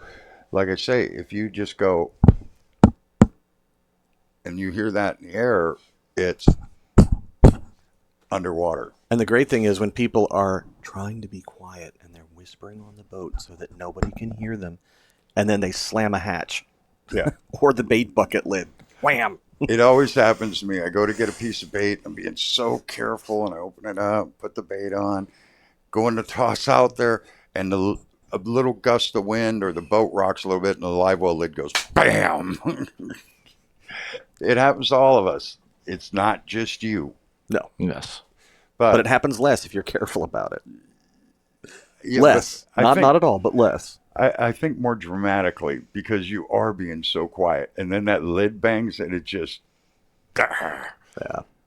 [SPEAKER 2] like I say, if you just go and you hear that in the air, it's underwater.
[SPEAKER 3] And the great thing is when people are trying to be quiet and they're whispering on the boat so that nobody can hear them, and then they slam a hatch
[SPEAKER 2] Yeah.
[SPEAKER 3] or the bait bucket lid. Wham!
[SPEAKER 2] It always happens to me. I go to get a piece of bait. I'm being so careful, and I open it up, put the bait on, going to toss out there, and a little gust of wind or the boat rocks a little bit, and the live well lid goes bam. It happens to all of us. It's not just you.
[SPEAKER 3] No.
[SPEAKER 4] Yes.
[SPEAKER 3] But it happens less if you're careful about it.
[SPEAKER 2] Yeah,
[SPEAKER 3] Less.
[SPEAKER 2] but I think-
[SPEAKER 3] Not at all, but less.
[SPEAKER 2] I think more dramatically, because you are being so quiet, and then that lid bangs and it just,
[SPEAKER 3] Yeah.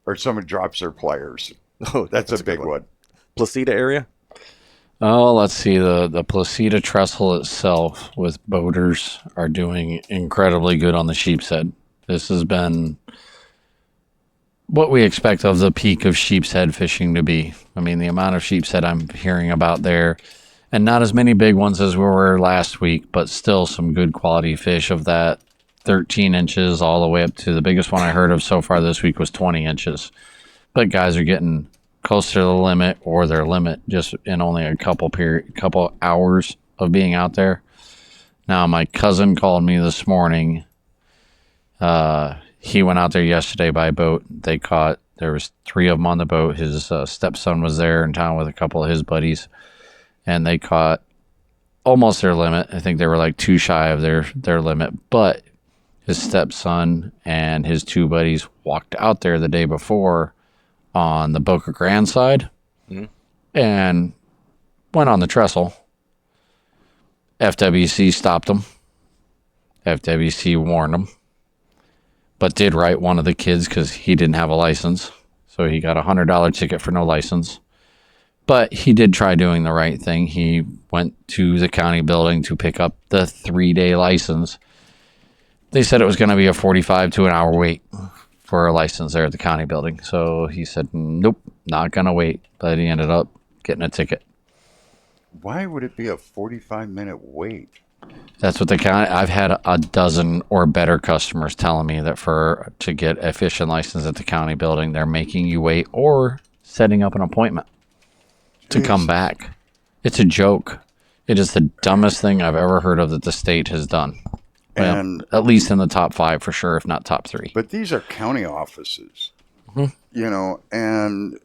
[SPEAKER 2] or someone drops their pliers.
[SPEAKER 3] Oh,
[SPEAKER 2] That's a
[SPEAKER 3] good
[SPEAKER 2] big one.
[SPEAKER 3] Placida area?
[SPEAKER 4] Oh, let's see. The Placida trestle itself with boaters are doing incredibly good on the sheepshead. This has been what we expect of the peak of sheepshead fishing to be. I mean, the amount of sheepshead I'm hearing about there, and not as many big ones as we were last week, but still some good quality fish of that 13 inches all the way up to the biggest one I heard of so far this week was 20 inches. But guys are getting close to the limit or their limit just in only a couple hours of being out there. Now, my cousin called me this morning. He went out there yesterday by boat. They caught There was 3 of them on the boat. His stepson was there in town with a couple of his buddies, and they caught almost their limit. I think they were like 2 shy of their limit, but his stepson and his 2 buddies walked out there the day before on the Boca Grande side and went on the trestle. FWC stopped them. FWC warned them, but did write one of the kids because he didn't have a license. So he got a $100 ticket for no license. But he did try doing the right thing. He went to the county building to pick up the 3-day license. They said it was going to be a 45 to an hour wait for a license there at the county building. So he said, nope, not going to wait. But he ended up getting a ticket.
[SPEAKER 2] Why would it be a 45-minute wait?
[SPEAKER 4] That's what the county. I've had a dozen or better customers telling me that to get a fishing license at the county building, they're making you wait or setting up an appointment to come back. It's a joke. It is the dumbest thing I've ever heard of that the state has done.
[SPEAKER 2] And
[SPEAKER 4] well, at least in the top 5 for sure, if not top 3.
[SPEAKER 2] But these are county offices, and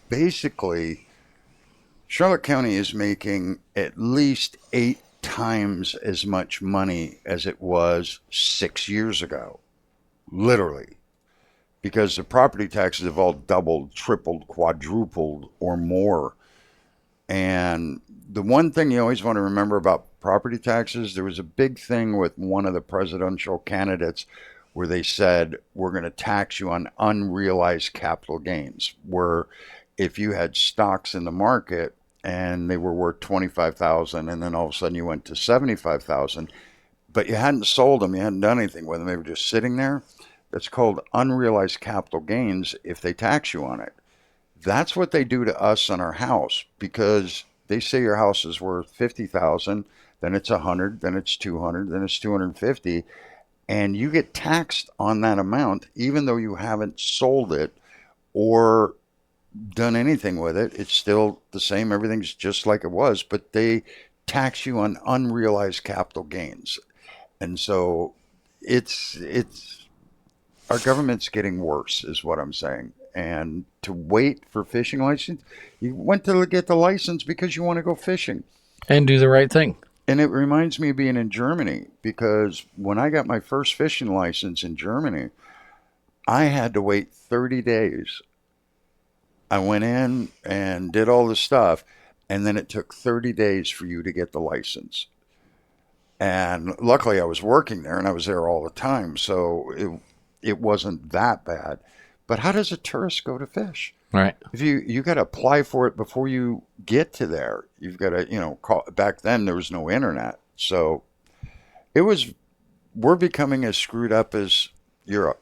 [SPEAKER 2] basically Charlotte County is making at least 8 times as much money as it was 6 years ago, literally, because the property taxes have all doubled, tripled, quadrupled, or more. And the one thing you always want to remember about property taxes, there was a big thing with one of the presidential candidates where they said, we're going to tax you on unrealized capital gains, where if you had stocks in the market and they were worth $25,000 and then all of a sudden you went to $75,000, but you hadn't sold them, you hadn't done anything with them, they were just sitting there. That's called unrealized capital gains if they tax you on it. That's what they do to us on our house, because they say your house is worth $50,000, then it's $100, then it's $200, then it's $250, and you get taxed on that amount even though you haven't sold it or done anything with it. It's still the same. Everything's just like it was, but they tax you on unrealized capital gains. And so it's our government's getting worse is what I'm saying. And to wait for fishing license, you went to get the license because you want to go fishing
[SPEAKER 4] and do the right thing.
[SPEAKER 2] And it reminds me of being in Germany, because when I got my first fishing license in Germany, I had to wait 30 days. I went in and did all the stuff, and then it took 30 days for you to get the license. And luckily I was working there and I was there all the time, so it wasn't that bad. But how does a tourist go to fish?
[SPEAKER 4] Right.
[SPEAKER 2] If you got to apply for it before you get to there. You've got to, call. Back then there was no internet. So we're becoming as screwed up as Europe.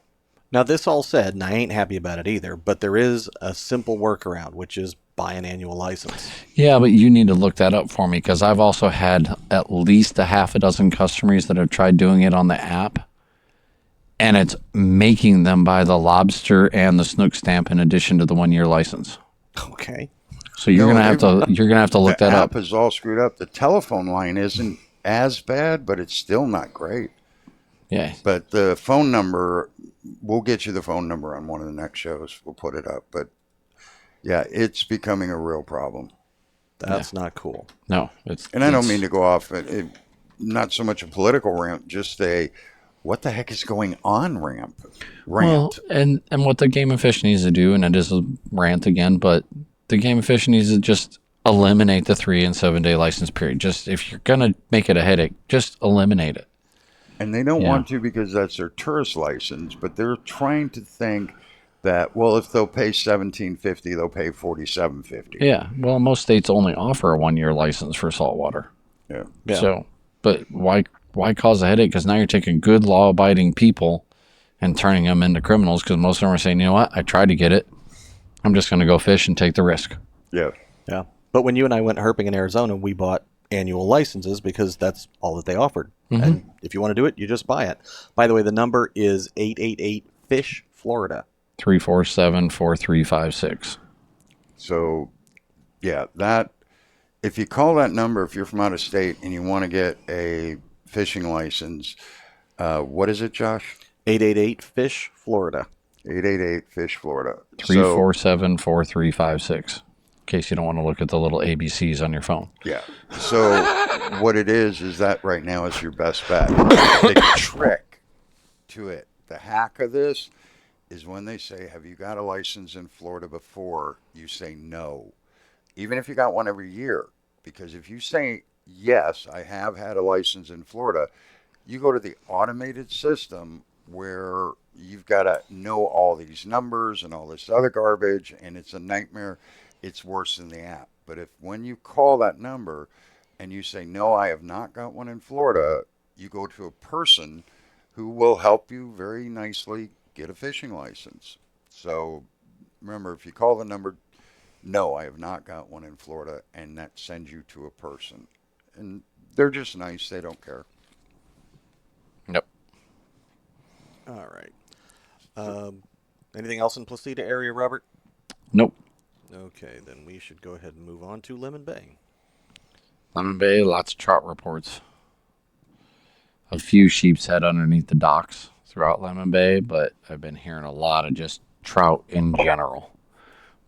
[SPEAKER 3] Now, this all said, and I ain't happy about it either, but there is a simple workaround, which is buy an annual license.
[SPEAKER 4] Yeah, but you need to look that up for me, because I've also had at least a half a dozen customers that have tried doing it on the app, and it's making them buy the lobster and the snook stamp in addition to the 1-year license.
[SPEAKER 3] Okay.
[SPEAKER 4] So you're gonna have to look that up.
[SPEAKER 2] The app is all screwed up. The telephone line isn't as bad, but it's still not great.
[SPEAKER 4] Yeah.
[SPEAKER 2] But the phone number, we'll get you the phone number on one of the next shows. We'll put it up. But yeah, it's becoming a real problem.
[SPEAKER 3] That's not cool.
[SPEAKER 4] No,
[SPEAKER 2] and I don't mean to go off, not so much a political rant, just a what the heck is going on rant.
[SPEAKER 4] Well, and what the Game of Fish needs to do, and it is a rant again, but the Game of Fish needs to just eliminate the 3 and 7 day license period. Just if you're gonna make it a headache, just eliminate it.
[SPEAKER 2] And they don't want to because that's their tourist license, but they're trying to think that, well, if they'll pay $17.50, they'll pay $47.50.
[SPEAKER 4] Yeah. Well, most states only offer a 1-year license for saltwater.
[SPEAKER 2] Yeah.
[SPEAKER 4] So, but why cause a headache? Because now you're taking good law-abiding people and turning them into criminals, because most of them are saying, you know what, I tried to get it. I'm just going to go fish and take the risk.
[SPEAKER 2] Yeah.
[SPEAKER 3] Yeah. But when you and I went herping in Arizona, we bought annual licenses because that's all that they offered. Mm-hmm. And if you want to do it, you just buy it. By the way, the number is 888-FISH, Florida.
[SPEAKER 4] 347-4356.
[SPEAKER 2] So, yeah, that if you call that number, if you're from out of state and you want to get a fishing license, what is it, Josh?
[SPEAKER 3] 888-FISH, Florida.
[SPEAKER 2] 888-FISH Florida.
[SPEAKER 4] 347-4356. In case you don't want to look at the little ABCs on your phone.
[SPEAKER 2] Yeah. So what it is that right now is your best bet. The trick to it, the hack of this, is when they say, have you got a license in Florida before? You say no. Even if you got one every year. Because if you say, yes, I have had a license in Florida, you go to the automated system where you've got to know all these numbers and all this other garbage, and it's a nightmare. It's worse than the app. But if when you call that number and you say, no, I have not got one in Florida, you go to a person who will help you very nicely get a fishing license. So remember, if you call the number, no, I have not got one in Florida, and that sends you to a person. And they're just nice. They don't care.
[SPEAKER 4] Yep.
[SPEAKER 3] All right. Anything else in Placida area, Robert?
[SPEAKER 4] Nope.
[SPEAKER 3] Okay, then we should go ahead and move on to Lemon Bay.
[SPEAKER 4] Lemon Bay, lots of trout reports. A few sheepshead underneath the docks throughout Lemon Bay, but I've been hearing a lot of just trout in general.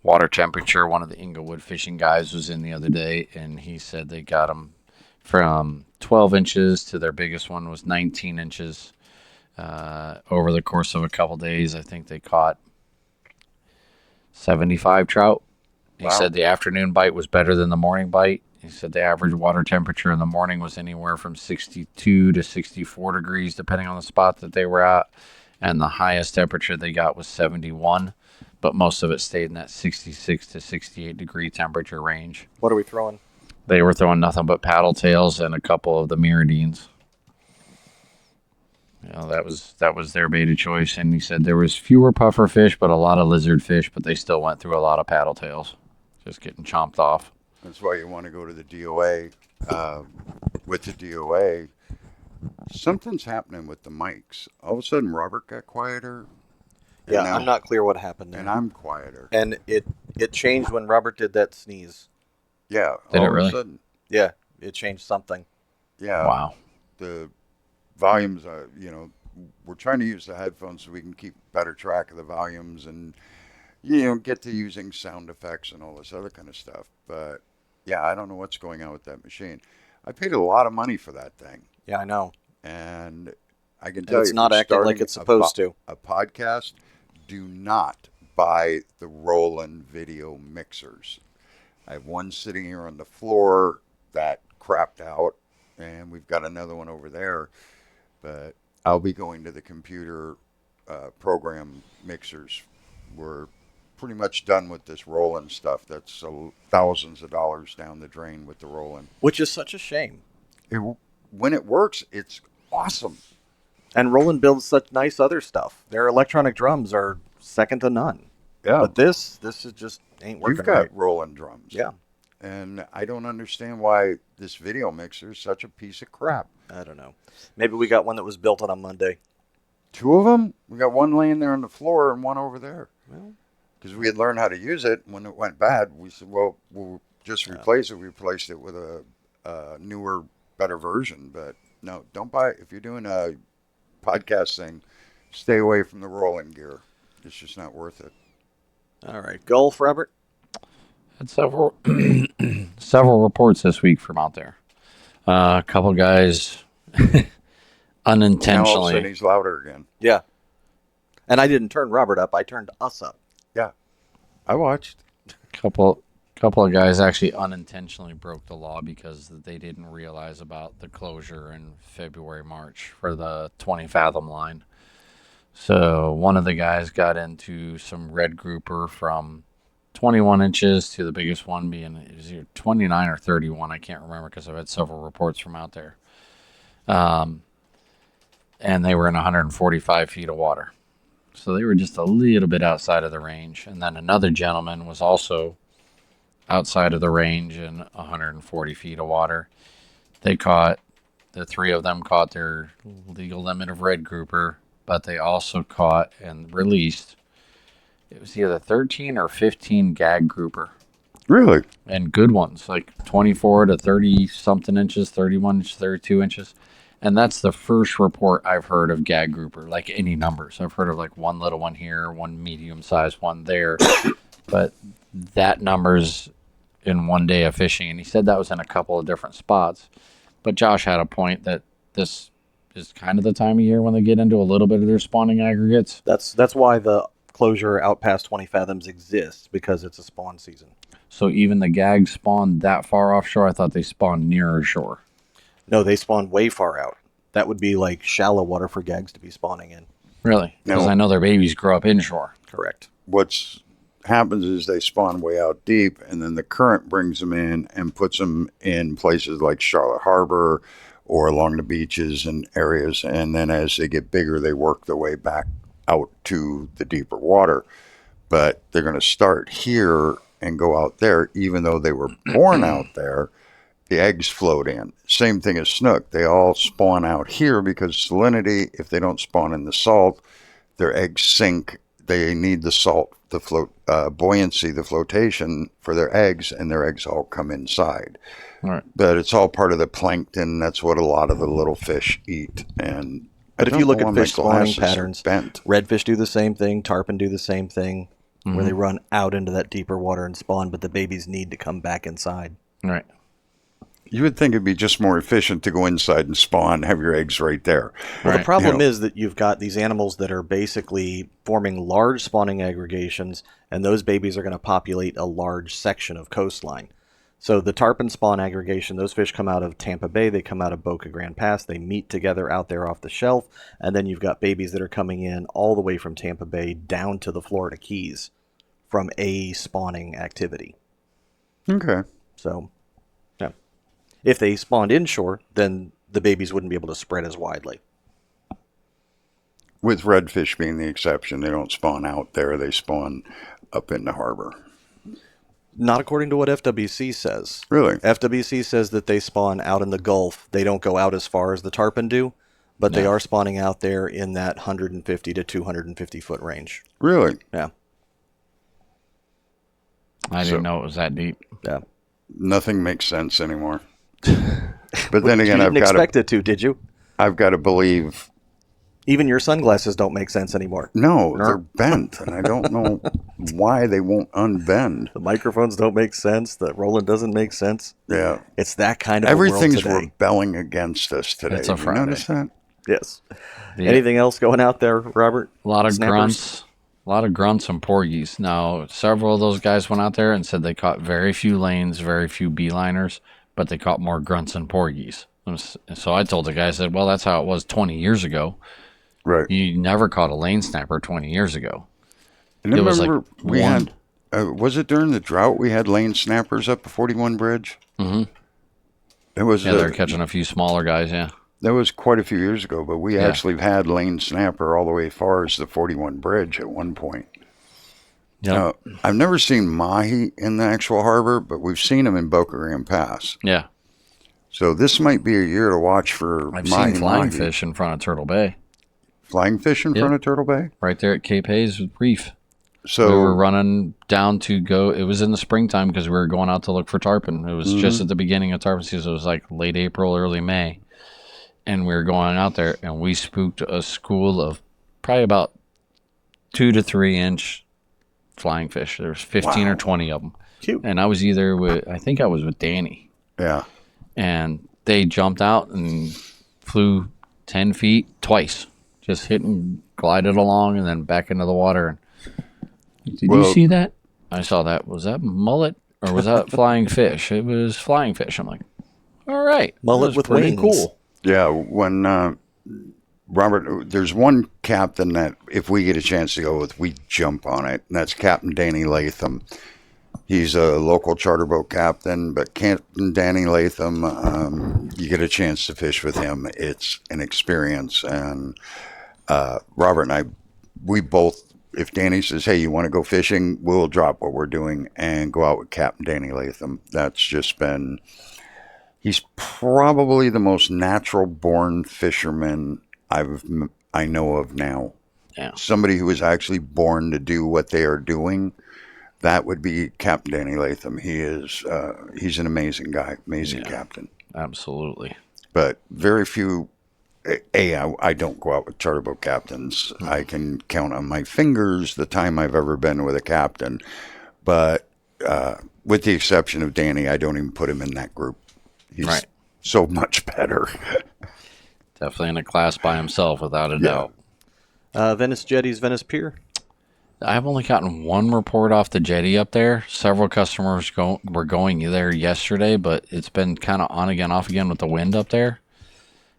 [SPEAKER 4] Water temperature, one of the Englewood fishing guys was in the other day, and he said they got them from 12 inches to their biggest one was 19 inches. Over the course of a couple days, I think they caught 75 trout. He said the afternoon bite was better than the morning bite. He said the average water temperature in the morning was anywhere from 62 to 64 degrees, depending on the spot that they were at. And the highest temperature they got was 71, but most of it stayed in that 66 to 68 degree temperature range.
[SPEAKER 3] What are we throwing?
[SPEAKER 4] They were throwing nothing but paddle tails and a couple of the miradines. You know, that was their bait of choice. And he said there was fewer puffer fish, but a lot of lizard fish, but they still went through a lot of paddle tails, just getting chomped off.
[SPEAKER 2] That's why you want to go to the DOA. With the DOA, something's happening with the mics. All of a sudden, Robert got quieter.
[SPEAKER 3] Yeah,
[SPEAKER 2] now,
[SPEAKER 3] I'm not clear what happened there.
[SPEAKER 2] And I'm quieter.
[SPEAKER 3] And it changed when Robert did that sneeze.
[SPEAKER 2] Yeah.
[SPEAKER 4] Did
[SPEAKER 2] all
[SPEAKER 4] it really?
[SPEAKER 2] Of a sudden.
[SPEAKER 3] Yeah, it changed something.
[SPEAKER 2] Yeah.
[SPEAKER 4] Wow.
[SPEAKER 2] The volumes, we're trying to use the headphones so we can keep better track of the volumes and, get to using sound effects and all this other kind of stuff. But, yeah, I don't know what's going on with that machine. I paid a lot of money for that thing.
[SPEAKER 3] Yeah, I know.
[SPEAKER 2] And I can tell you,
[SPEAKER 3] it's not acting like it's supposed to.
[SPEAKER 2] A podcast, do not buy the Roland video mixers. I have one sitting here on the floor that crapped out, and we've got another one over there. But I'll be going to the computer program mixers. We're pretty much done with this Roland stuff. That's thousands of dollars down the drain with the Roland.
[SPEAKER 3] Which is such a shame.
[SPEAKER 2] When it works, it's awesome.
[SPEAKER 3] And Roland builds such nice other stuff. Their electronic drums are second to none.
[SPEAKER 2] Yeah.
[SPEAKER 3] But this is just ain't working.
[SPEAKER 2] You've got
[SPEAKER 3] right.
[SPEAKER 2] Roland drums.
[SPEAKER 3] Yeah.
[SPEAKER 2] And I don't understand why this video mixer is such a piece of crap.
[SPEAKER 3] I don't know. Maybe we got one that was built on a Monday.
[SPEAKER 2] Two of them? We got one laying there on the floor and one over there.
[SPEAKER 3] Well,
[SPEAKER 2] because we had learned how to use it. When it went bad, we said, well, we'll just replace it. We replaced it with a newer, better version. But no, don't buy it. If you're doing a podcast thing, stay away from the Roland gear. It's just not worth it.
[SPEAKER 3] all right. Golf, Robert?
[SPEAKER 4] Had several reports this week from out there. A couple guys
[SPEAKER 2] Now all of a
[SPEAKER 4] unintentionally.
[SPEAKER 2] sudden he's louder again.
[SPEAKER 3] Yeah. And I didn't turn Robert up. I turned us up.
[SPEAKER 2] Yeah, I watched.
[SPEAKER 4] Couple of guys actually unintentionally broke the law because they didn't realize about the closure in February, March for the 20 fathom line. So one of the guys got into some red grouper from 21 inches to the biggest one being is either 29 or 31. I can't remember because I've had several reports from out there. And they were in 145 feet of water. So they were just a little bit outside of the range. And then another gentleman was also outside of the range in 140 feet of water. The three of them caught their legal limit of red grouper, but they also caught and released, it was either 13 or 15 gag grouper.
[SPEAKER 2] Really?
[SPEAKER 4] And good ones, like 24 to 30 something inches, 31 inches, 32 inches. And that's the first report I've heard of gag grouper, like any numbers. I've heard of like one little one here, one medium sized one there. But that number's in one day of fishing. And he said that was in a couple of different spots. But Josh had a point that this is kind of the time of year when they get into a little bit of their spawning aggregates.
[SPEAKER 3] That's why the closure out past 20 fathoms exists, because it's a spawn season.
[SPEAKER 4] So even the gags spawn that far offshore? I thought they spawned nearer shore.
[SPEAKER 3] No, they spawn way far out. That would be like shallow water for gags to be spawning in.
[SPEAKER 4] Really? Because
[SPEAKER 2] No.
[SPEAKER 4] I know their babies grow up inshore.
[SPEAKER 3] Correct.
[SPEAKER 2] What's happens is they spawn way out deep, and then the current brings them in and puts them in places like Charlotte Harbor or along the beaches and areas. And then as they get bigger, they work their way back out to the deeper water. But they're going to start here and go out there, even though they were born out there. The eggs float in. Same thing as snook. They all spawn out here because salinity, if they don't spawn in the salt, their eggs sink. They need the salt, the float, buoyancy, the flotation for their eggs, and their eggs all come inside.
[SPEAKER 4] All right.
[SPEAKER 2] But it's all part of the plankton. That's what a lot of the little fish eat. And
[SPEAKER 3] But if you look at fish spawning
[SPEAKER 2] glasses
[SPEAKER 3] patterns,
[SPEAKER 2] bent.
[SPEAKER 3] redfish do the same thing, tarpon do the same thing, where they run out into that deeper water and spawn, but the babies need to come back inside.
[SPEAKER 4] All right.
[SPEAKER 2] You would think it'd be just more efficient to go inside and spawn, have your eggs right there.
[SPEAKER 3] Well, the
[SPEAKER 4] Right.
[SPEAKER 3] problem
[SPEAKER 2] You know.
[SPEAKER 3] is that you've got these animals that are basically forming large spawning aggregations, and those babies are going to populate a large section of coastline. So the tarpon spawn aggregation, those fish come out of Tampa Bay, they come out of Boca Grande Pass, they meet together out there off the shelf, and then you've got babies that are coming in all the way from Tampa Bay down to the Florida Keys from a spawning activity.
[SPEAKER 2] Okay.
[SPEAKER 3] So, yeah. If they spawned inshore, then the babies wouldn't be able to spread as widely.
[SPEAKER 2] With redfish being the exception, they don't spawn out there. They spawn up in the harbor.
[SPEAKER 3] Not according to what FWC says.
[SPEAKER 2] Really?
[SPEAKER 3] FWC says that they spawn out in the Gulf. They don't go out as far as the tarpon do, but they
[SPEAKER 4] Yeah.
[SPEAKER 3] are spawning out there in that 150 to 250 foot range.
[SPEAKER 2] Really?
[SPEAKER 3] Yeah.
[SPEAKER 4] I didn't know it was that deep.
[SPEAKER 3] Yeah.
[SPEAKER 2] Nothing makes sense anymore. But then
[SPEAKER 3] You
[SPEAKER 2] again,
[SPEAKER 3] didn't expect it to, did you?
[SPEAKER 2] I've got to believe.
[SPEAKER 3] Even your sunglasses don't make sense anymore.
[SPEAKER 2] No, they're bent, and I don't know why they won't unbend.
[SPEAKER 3] The microphones don't make sense. The Roland doesn't make sense.
[SPEAKER 2] Yeah,
[SPEAKER 3] It's that kind of a
[SPEAKER 2] everything's
[SPEAKER 3] world today.
[SPEAKER 2] rebelling against us today.
[SPEAKER 4] It's a
[SPEAKER 2] Have you
[SPEAKER 4] Friday.
[SPEAKER 2] noticed that?
[SPEAKER 3] Yes.
[SPEAKER 4] The-
[SPEAKER 3] Anything else going out there, Robert?
[SPEAKER 4] A lot of
[SPEAKER 3] Snappers?
[SPEAKER 4] grunts. A lot of grunts and porgies. Now, several of those guys went out there and said they caught very few lanes, very few beeliners, but they caught more grunts and porgies. So I told the guy, I said, well, that's how it was 20 years ago.
[SPEAKER 2] Right.
[SPEAKER 4] You never caught a lane snapper 20 years ago.
[SPEAKER 2] And I
[SPEAKER 4] it was like
[SPEAKER 2] remember we
[SPEAKER 4] one.
[SPEAKER 2] had, was it during the drought we had lane snappers up the 41 bridge?
[SPEAKER 4] Mm-hmm.
[SPEAKER 2] It was,
[SPEAKER 4] Yeah, they're catching a few smaller guys, yeah.
[SPEAKER 2] that was quite a few years ago, but we
[SPEAKER 4] Yeah.
[SPEAKER 2] actually had lane snapper all the way as far as the 41 bridge at one point.
[SPEAKER 4] Yep.
[SPEAKER 2] I've never seen mahi in the actual harbor, but we've seen them in Boca Grande Pass.
[SPEAKER 4] Yeah.
[SPEAKER 2] So this might be a year to watch for
[SPEAKER 4] I've
[SPEAKER 2] mahi
[SPEAKER 4] seen flying
[SPEAKER 2] mahi.
[SPEAKER 4] fish in front of Turtle Bay,
[SPEAKER 2] Flying fish in
[SPEAKER 4] Yeah.
[SPEAKER 2] front of Turtle Bay?
[SPEAKER 4] right there at Cape Hayes Reef.
[SPEAKER 2] So
[SPEAKER 4] We were running down to go. It was in the springtime because we were going out to look for tarpon. It was just at the beginning of tarpon season. It was like late April, early May. And we were going out there and we spooked a school of probably about 2 to 3 inch flying fish. There was 15 or 20 of them.
[SPEAKER 3] Cute.
[SPEAKER 4] And I was either with, I think I was with Danny.
[SPEAKER 2] yeah.
[SPEAKER 4] And they jumped out and flew 10 feet twice. Just hit and glided along and then back into the water. Did you
[SPEAKER 2] Well-
[SPEAKER 4] see that? I saw that. Was that mullet or was that flying fish? It was flying fish. I'm like, all right.
[SPEAKER 3] Mullet
[SPEAKER 4] that was
[SPEAKER 3] with
[SPEAKER 4] pretty
[SPEAKER 3] wings.
[SPEAKER 4] cool.
[SPEAKER 2] Yeah, when Robert, there's one captain that if we get a chance to go with, we jump on it, and that's Captain Danny Latham. He's a local charter boat captain, but Captain Danny Latham, you get a chance to fish with him. It's an experience, and Robert and I, we both, if Danny says, hey, you want to go fishing, we'll drop what we're doing and go out with Captain Danny Latham. That's just been... He's probably the most natural-born fisherman I know of now.
[SPEAKER 4] Yeah.
[SPEAKER 2] Somebody who is actually born to do what they are doing. That would be Captain Danny Latham. He is he's an amazing guy, amazing captain.
[SPEAKER 4] Absolutely.
[SPEAKER 2] But very few I don't go out with charter boat captains. I can count on my fingers the time I've ever been with a captain. But with the exception of Danny, I don't even put him in that group. He's
[SPEAKER 4] Right.
[SPEAKER 2] so much better.
[SPEAKER 4] Definitely in a class by himself, without a doubt.
[SPEAKER 3] Venice Jetty's Venice Pier.
[SPEAKER 4] I've only gotten one report off the jetty up there. Several customers were going there yesterday, but it's been kind of on again, off again with the wind up there.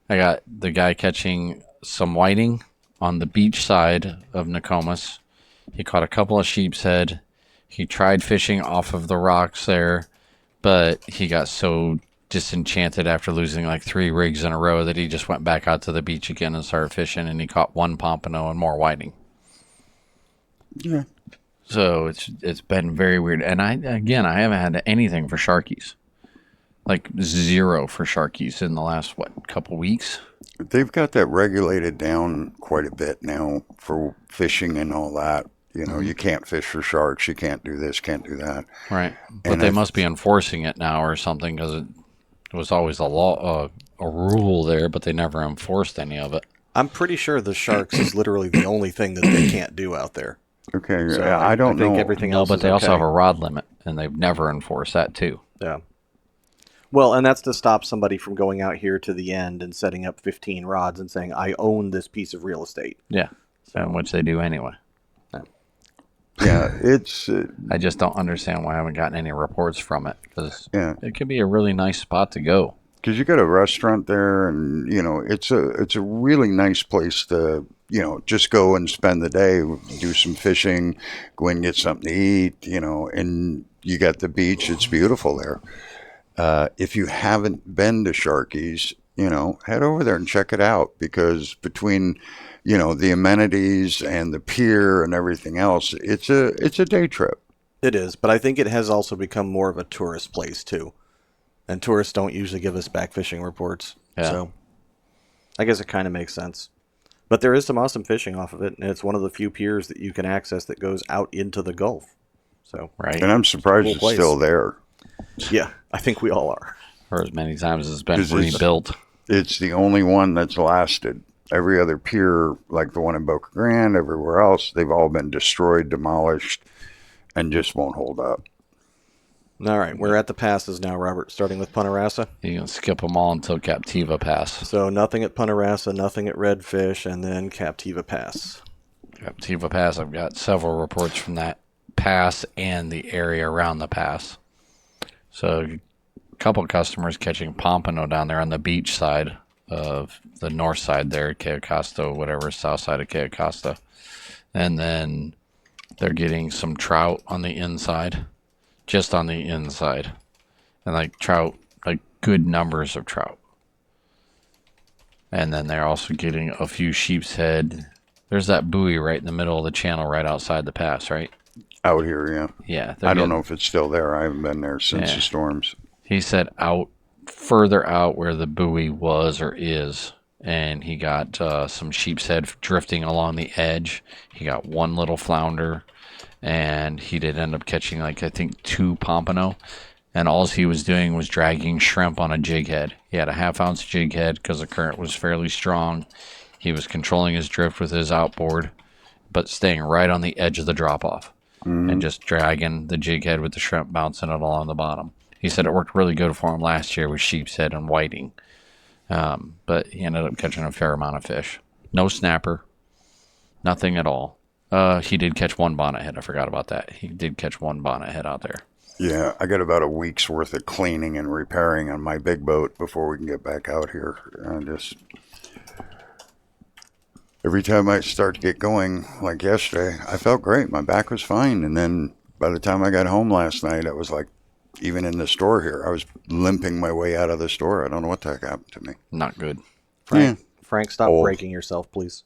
[SPEAKER 4] I got the guy catching some whiting on the beach side of Nokomis. He caught a couple of sheepshead. He tried fishing off of the rocks there, but he got so disenchanted after losing like 3 rigs in a row that he just went back out to the beach again and started fishing, and he caught 1 pompano and more whiting.
[SPEAKER 2] Yeah.
[SPEAKER 4] So it's been very weird. And I haven't had anything for sharkies. Like 0 for sharkies in the last, couple weeks?
[SPEAKER 2] They've got that regulated down quite a bit now for fishing and all that. You know, you can't fish for sharks. You can't do this, can't do that.
[SPEAKER 4] Right. But they must be enforcing it now or something, because it was always a law, a rule there, but they never enforced any of it.
[SPEAKER 3] I'm pretty sure the sharks is literally the only thing that they can't do out there.
[SPEAKER 2] Okay,
[SPEAKER 3] So
[SPEAKER 2] I don't
[SPEAKER 3] think
[SPEAKER 2] know.
[SPEAKER 3] everything
[SPEAKER 4] No,
[SPEAKER 3] else
[SPEAKER 4] but
[SPEAKER 3] is
[SPEAKER 4] they also
[SPEAKER 3] okay.
[SPEAKER 4] have a rod limit, and they've never enforced that too.
[SPEAKER 3] Yeah. Well, and that's to stop somebody from going out here to the end and setting up 15 rods and saying, I own this piece of real estate.
[SPEAKER 4] Yeah. And which they do anyway.
[SPEAKER 2] Yeah, it's
[SPEAKER 4] I just don't understand why I haven't gotten any reports from it, because
[SPEAKER 2] yeah,
[SPEAKER 4] it could be a really nice spot to go.
[SPEAKER 2] because you got a restaurant there, and you know it's a really nice place to just go and spend the day, do some fishing, go in and get something to eat, and you got the beach. It's beautiful there. If you haven't been to Sharky's, head over there and check it out, because between the amenities and the pier and everything else, it's a day trip.
[SPEAKER 3] It is, but I think it has also become more of a tourist place too. And tourists don't usually give us back fishing reports.
[SPEAKER 4] Yeah.
[SPEAKER 3] So I guess it kind of makes sense. But there is some awesome fishing off of it, and it's one of the few piers that you can access that goes out into the Gulf. So
[SPEAKER 4] Right.
[SPEAKER 2] And I'm surprised
[SPEAKER 3] Cool
[SPEAKER 2] it's
[SPEAKER 3] place.
[SPEAKER 2] still there.
[SPEAKER 3] yeah, I think we all are.
[SPEAKER 4] For as many times as it's been
[SPEAKER 2] 'Cause it's-
[SPEAKER 4] rebuilt.
[SPEAKER 2] It's the only one that's lasted. Every other pier, like the one in Boca Grande, everywhere else, they've all been destroyed, demolished, and just won't hold up.
[SPEAKER 3] All right, we're at the passes now, Robert, starting with Punta Rassa.
[SPEAKER 4] You can skip them all until Captiva Pass.
[SPEAKER 3] So nothing at Punta Rassa, nothing at Redfish, and then Captiva Pass.
[SPEAKER 4] Captiva Pass, I've got several reports from that pass and the area around the pass. So a couple customers catching pompano down there on the beach side of the north side there, Cayo Costa, whatever, south side of Cayo Costa. And then they're getting some trout on the inside, just on the inside. And like trout, like good numbers of trout. And then they're also getting a few sheepshead. There's that buoy right in the middle of the channel right outside the pass, right?
[SPEAKER 2] Out here, yeah.
[SPEAKER 4] Yeah.
[SPEAKER 2] I don't know if it's still there. I haven't been there since
[SPEAKER 4] Yeah.
[SPEAKER 2] the storms.
[SPEAKER 4] He said further out where the buoy was or is, and he got some sheepshead drifting along the edge. He got 1 little flounder, and he did end up catching, I think 2 pompano, and all he was doing was dragging shrimp on a jig head. He had a 1/2 ounce jig head because the current was fairly strong. He was controlling his drift with his outboard, but staying right on the edge of the drop-off, and just dragging the jig head with the shrimp, bouncing it along the bottom. He said it worked really good for him last year with sheepshead and whiting. But he ended up catching a fair amount of fish. No snapper. Nothing at all. He did catch 1 bonnethead. I forgot about that. He did catch 1 bonnethead out there.
[SPEAKER 2] Yeah, I got about a week's worth of cleaning and repairing on my big boat before we can get back out here. Every time I start to get going, like yesterday, I felt great. My back was fine. And then by the time I got home last night, it was like, even in the store here, I was limping my way out of the store. I don't know what the heck happened to me.
[SPEAKER 4] Not good.
[SPEAKER 3] Frank, stop
[SPEAKER 2] Oh.
[SPEAKER 3] breaking yourself, please.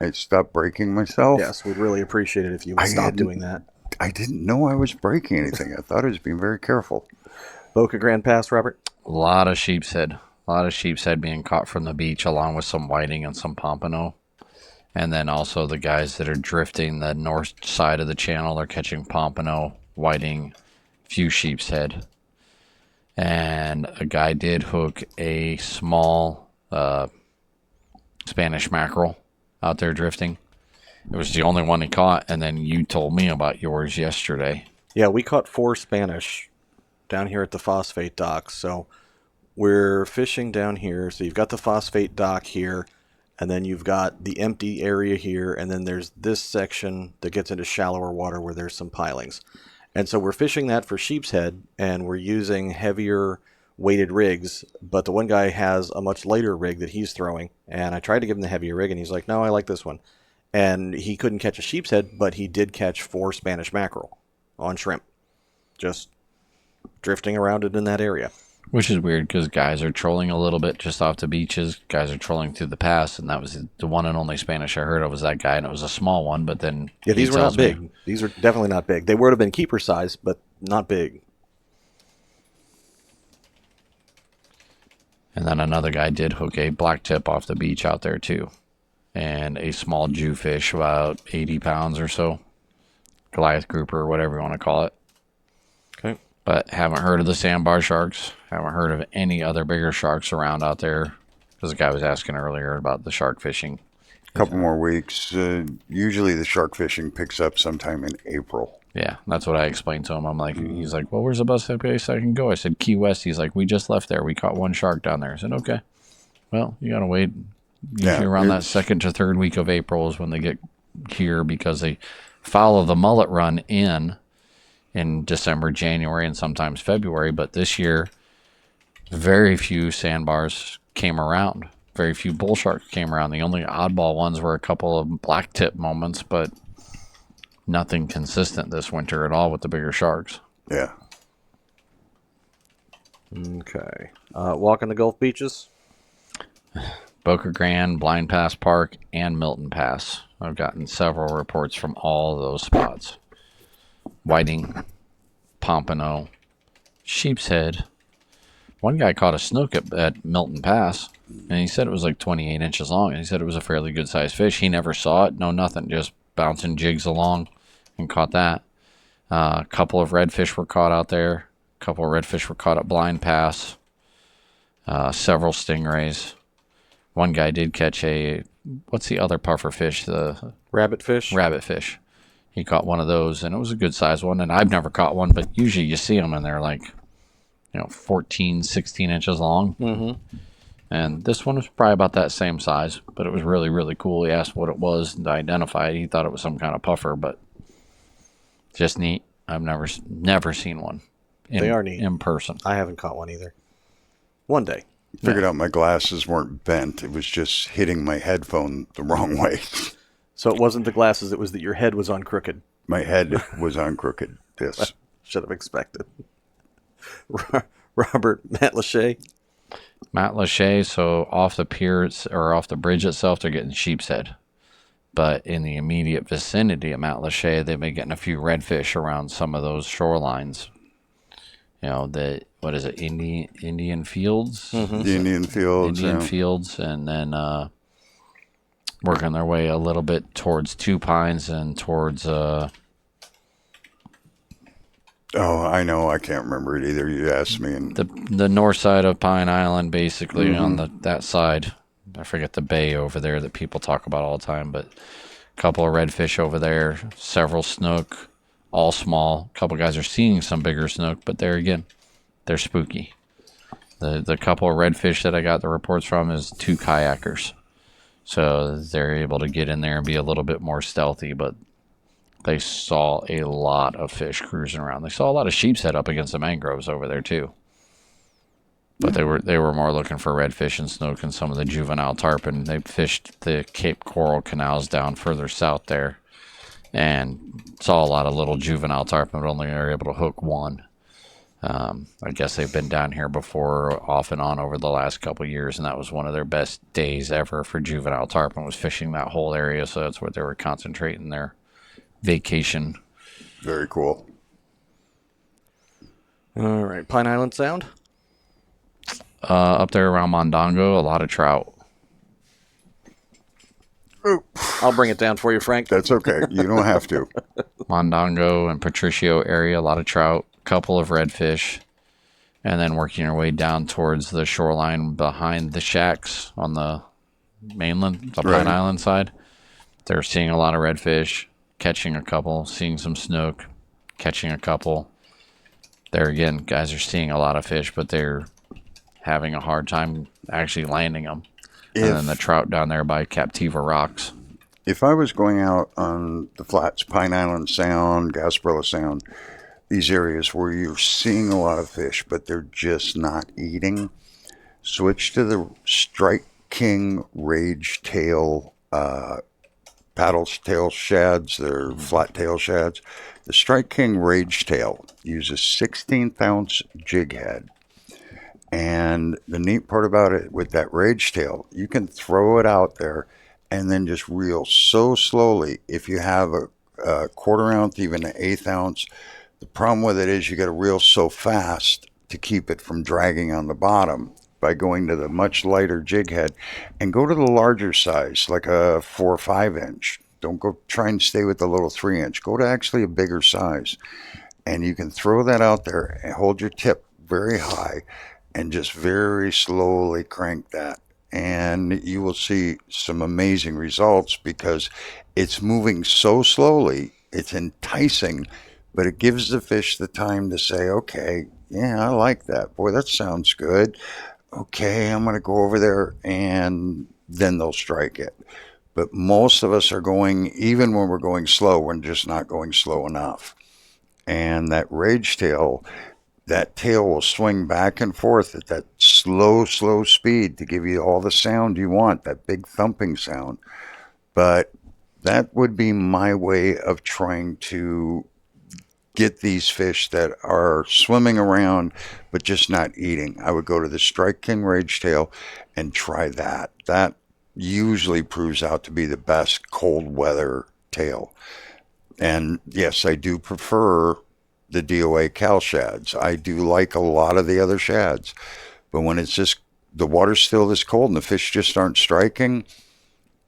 [SPEAKER 2] I stopped breaking myself.
[SPEAKER 3] Yes, we'd really appreciate it if you would
[SPEAKER 2] I
[SPEAKER 3] stop
[SPEAKER 2] hadn't-
[SPEAKER 3] doing that.
[SPEAKER 2] I didn't know I was breaking anything. I thought I was being very careful.
[SPEAKER 3] Boca Grande Pass, Robert.
[SPEAKER 4] A lot of sheepshead. A lot of sheepshead being caught from the beach, along with some whiting and some pompano. And then also the guys that are drifting the north side of the channel are catching pompano, whiting, few sheepshead. And a guy did hook a small Spanish mackerel out there drifting. It was the only one he caught, and then you told me about yours yesterday.
[SPEAKER 3] Yeah, we caught 4 Spanish down here at the phosphate docks. So we're fishing down here. So you've got the phosphate dock here, and then you've got the empty area here, and then there's this section that gets into shallower water where there's some pilings. And so we're fishing that for sheepshead, and we're using heavier weighted rigs, but the one guy has a much lighter rig that he's throwing, and I tried to give him the heavier rig, and he's like, no, I like this one. And he couldn't catch a sheepshead, but he did catch 4 Spanish mackerel on shrimp, just drifting around it in that area.
[SPEAKER 4] Which is weird because guys are trolling a little bit just off the beaches. Guys are trolling through the pass, and that was the one and only Spanish I heard of was that guy, and it was a small one, but then...
[SPEAKER 3] Yeah, these were not big. These are definitely not big. They would have been keeper size, but not big.
[SPEAKER 4] And then another guy did hook a black tip off the beach out there too. And a small jewfish, about 80 pounds or so. Goliath grouper, or whatever you want to call it.
[SPEAKER 3] Okay.
[SPEAKER 4] But haven't heard of the sandbar sharks. Haven't heard of any other bigger sharks around out there. Because the guy was asking earlier about the shark fishing.
[SPEAKER 2] A couple more weeks. Usually the shark fishing picks up sometime in April.
[SPEAKER 4] Yeah, that's what I explained to him. I'm like, he's like, well, where's the best place I can go? I said, Key West. He's like, we just left there. We caught 1 shark down there. I said, okay. Well, you got to wait. Usually around that 2nd to 3rd week of April is when they get here because they follow the mullet run in December, January, and sometimes February. But this year, very few sandbars came around. Very few bull sharks came around. The only oddball ones were a couple of black tip moments, but nothing consistent this winter at all with the bigger sharks.
[SPEAKER 2] Yeah.
[SPEAKER 3] Okay. Walking the Gulf beaches?
[SPEAKER 4] Boca Grande, Blind Pass Park, and Milton Pass. I've gotten several reports from all of those spots. Whiting, pompano, sheepshead. One guy caught a snook at Milton Pass, and he said it was like 28 inches long, and he said it was a fairly good-sized fish. He never saw it, no nothing, just bouncing jigs along and caught that. A couple of redfish were caught out there. A couple of redfish were caught at Blind Pass. Several stingrays. One guy did catch what's the other puffer fish? The
[SPEAKER 3] Rabbit fish?
[SPEAKER 4] Rabbit fish. He caught one of those, and it was a good-sized one, and I've never caught one, but usually you see them, and they're like, 14, 16 inches long.
[SPEAKER 3] Mm-hmm.
[SPEAKER 4] And this one was probably about that same size, but it was really, really cool. He asked what it was to identify it. He thought it was some kind of puffer, but just neat. I've never seen one.
[SPEAKER 3] They are neat.
[SPEAKER 4] In person.
[SPEAKER 3] I haven't caught one either. One day.
[SPEAKER 2] Figured out my glasses weren't bent. It was just hitting my headphone the wrong way.
[SPEAKER 3] So it wasn't the glasses, it was that your head was on crooked.
[SPEAKER 2] My head was on crooked. Yes.
[SPEAKER 3] Should have expected. Robert Matlacha.
[SPEAKER 4] Matlacha, so off the pier or off the bridge itself, they're getting sheepshead. But in the immediate vicinity of Matlacha, they've been getting a few redfish around some of those shorelines. What is it, Indian Fields?
[SPEAKER 3] Mm-hmm.
[SPEAKER 2] The Indian Fields.
[SPEAKER 4] Indian Fields, and then working their way a little bit towards Two Pines and towards...
[SPEAKER 2] Oh, I know. I can't remember it either. You asked me. And
[SPEAKER 4] the north side of Pine Island, basically, on that side. I forget the bay over there that people talk about all the time, but a couple of redfish over there, several snook, all small. A couple guys are seeing some bigger snook, but there again, they're spooky. The couple of redfish that I got the reports from is 2 kayakers. So they're able to get in there and be a little bit more stealthy, but they saw a lot of fish cruising around. They saw a lot of sheepshead up against the mangroves over there too. But they were more looking for redfish and snook and some of the juvenile tarpon. They fished the Cape Coral canals down further south there and saw a lot of little juvenile tarpon, but only were able to hook one. I guess they've been down here before off and on over the last couple of years, and that was one of their best days ever for juvenile tarpon, was fishing that whole area. So that's where they were concentrating their vacation.
[SPEAKER 2] very cool.
[SPEAKER 3] All right. Pine Island Sound?
[SPEAKER 4] Up there around Mondongo, a lot of trout.
[SPEAKER 3] I'll bring it down for you, Frank.
[SPEAKER 2] That's okay. You don't have to.
[SPEAKER 4] Mondongo and Patricio area, a lot of trout, couple of redfish, and then working our way down towards the shoreline behind the shacks on the mainland, the
[SPEAKER 2] Right.
[SPEAKER 4] Pine Island side. They're seeing a lot of redfish, catching a couple, seeing some snook, catching a couple. There again, guys are seeing a lot of fish, but they're having a hard time actually landing them. And then the trout down there by Captiva Rocks.
[SPEAKER 2] If I was going out on the flats, Pine Island Sound, Gasparilla Sound, these areas where you're seeing a lot of fish, but they're just not eating, switch to the Strike King Rage Tail paddle tail shads. They're flat tail shads. The Strike King Rage Tail uses 16th ounce jig head. And the neat part about it with that Rage Tail, you can throw it out there and then just reel so slowly. If you have a quarter ounce, even an eighth ounce, the problem with it is you got to reel so fast to keep it from dragging on the bottom by going to the much lighter jig head, and go to the larger size, like a 4 or 5 inch. Don't go try and stay with the little 3 inch. Go to actually a bigger size. And you can throw that out there and hold your tip very high and just very slowly crank that. And you will see some amazing results because it's moving so slowly. It's enticing, but it gives the fish the time to say, okay, yeah, I like that. Boy, that sounds good. Okay, I'm going to go over there, and then they'll strike it. But most of us are going, even when we're going slow, we're just not going slow enough. And that Rage Tail, that tail will swing back and forth at that slow speed to give you all the sound you want, that big thumping sound. But that would be my way of trying to get these fish that are swimming around but just not eating. I would go to the Strike King Rage Tail and try that. That usually proves out to be the best cold weather tail. And yes, I do prefer the DOA Cal shads. I do like a lot of the other shads. But when it's just the water's still this cold and the fish just aren't striking,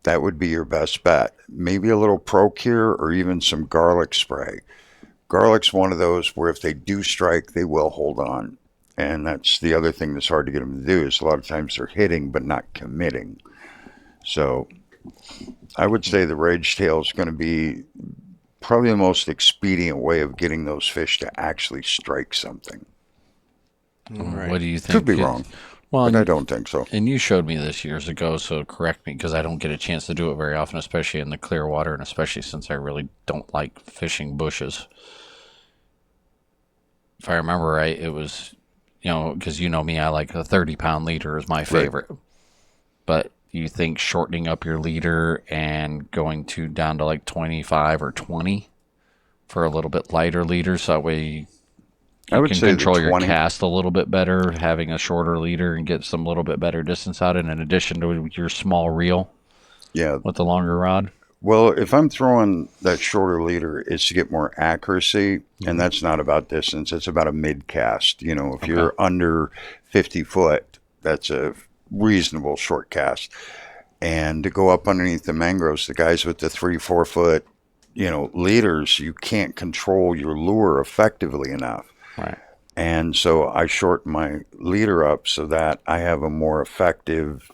[SPEAKER 2] that would be your best bet. Maybe a little Procure or even some garlic spray. Garlic's one of those where if they do strike, they will hold on. And that's the other thing that's hard to get them to do is a lot of times they're hitting but not committing. So I would say the Rage Tail is going to be probably the most expedient way of getting those fish to actually strike something.
[SPEAKER 3] Right.
[SPEAKER 4] What do you think?
[SPEAKER 2] Could be wrong,
[SPEAKER 4] Well,
[SPEAKER 2] but I don't think so.
[SPEAKER 4] And you showed me this years ago, so correct me because I don't get a chance to do it very often, especially in the clear water, and especially since I really don't like fishing bushes. If I remember right, it was, because you know me, I like a 30-pound leader is my favorite. Right. But you think shortening up your leader and going down to like 25 or 20 for a little bit lighter leader, so that way you can control your cast a little bit better, having a shorter leader and get some little bit better distance out in addition to your small reel. Yeah, with the longer rod.
[SPEAKER 2] Well, if I'm throwing that shorter leader, it's to get more accuracy, and that's not about distance. It's about a mid-cast. If you're under 50 foot, that's a reasonable short cast. And to go up underneath the mangroves, the guys with the 3-4 foot, leaders, you can't control your lure effectively enough.
[SPEAKER 4] Right.
[SPEAKER 2] And so I shorten my leader up so that I have a more effective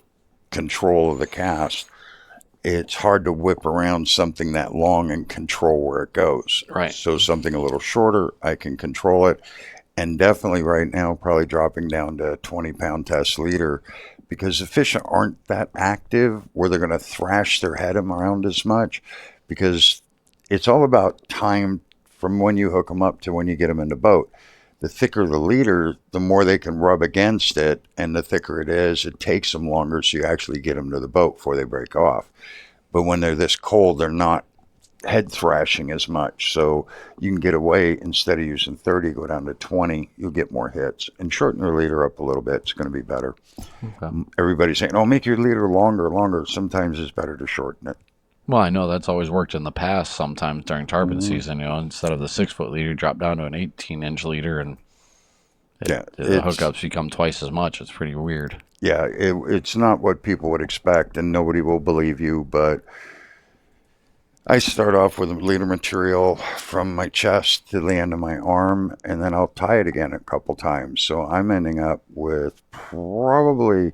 [SPEAKER 2] control of the cast. It's hard to whip around something that long and control where it goes.
[SPEAKER 4] Right.
[SPEAKER 2] So something a little shorter, I can control it. And definitely right now, probably dropping down to a 20-pound test leader because the fish aren't that active where they're going to thrash their head around as much because it's all about time from when you hook them up to when you get them in the boat. The thicker the leader, the more they can rub against it, and the thicker it is, it takes them longer so you actually get them to the boat before they break off. But when they're this cold, they're not head thrashing as much. So you can get away, instead of using 30, go down to 20, you'll get more hits. And shorten your leader up a little bit, it's going to be better. Okay. Everybody's saying, make your leader longer. Sometimes it's better to shorten it.
[SPEAKER 4] Well, I know that's always worked in the past sometimes during tarpon season, instead of the 6-foot leader, drop down to an 18-inch leader and the hookups become twice as much. It's pretty weird.
[SPEAKER 2] Yeah, it's not what people would expect, and nobody will believe you, but I start off with leader material from my chest to the end of my arm, and then I'll tie it again a couple times. So I'm ending up with probably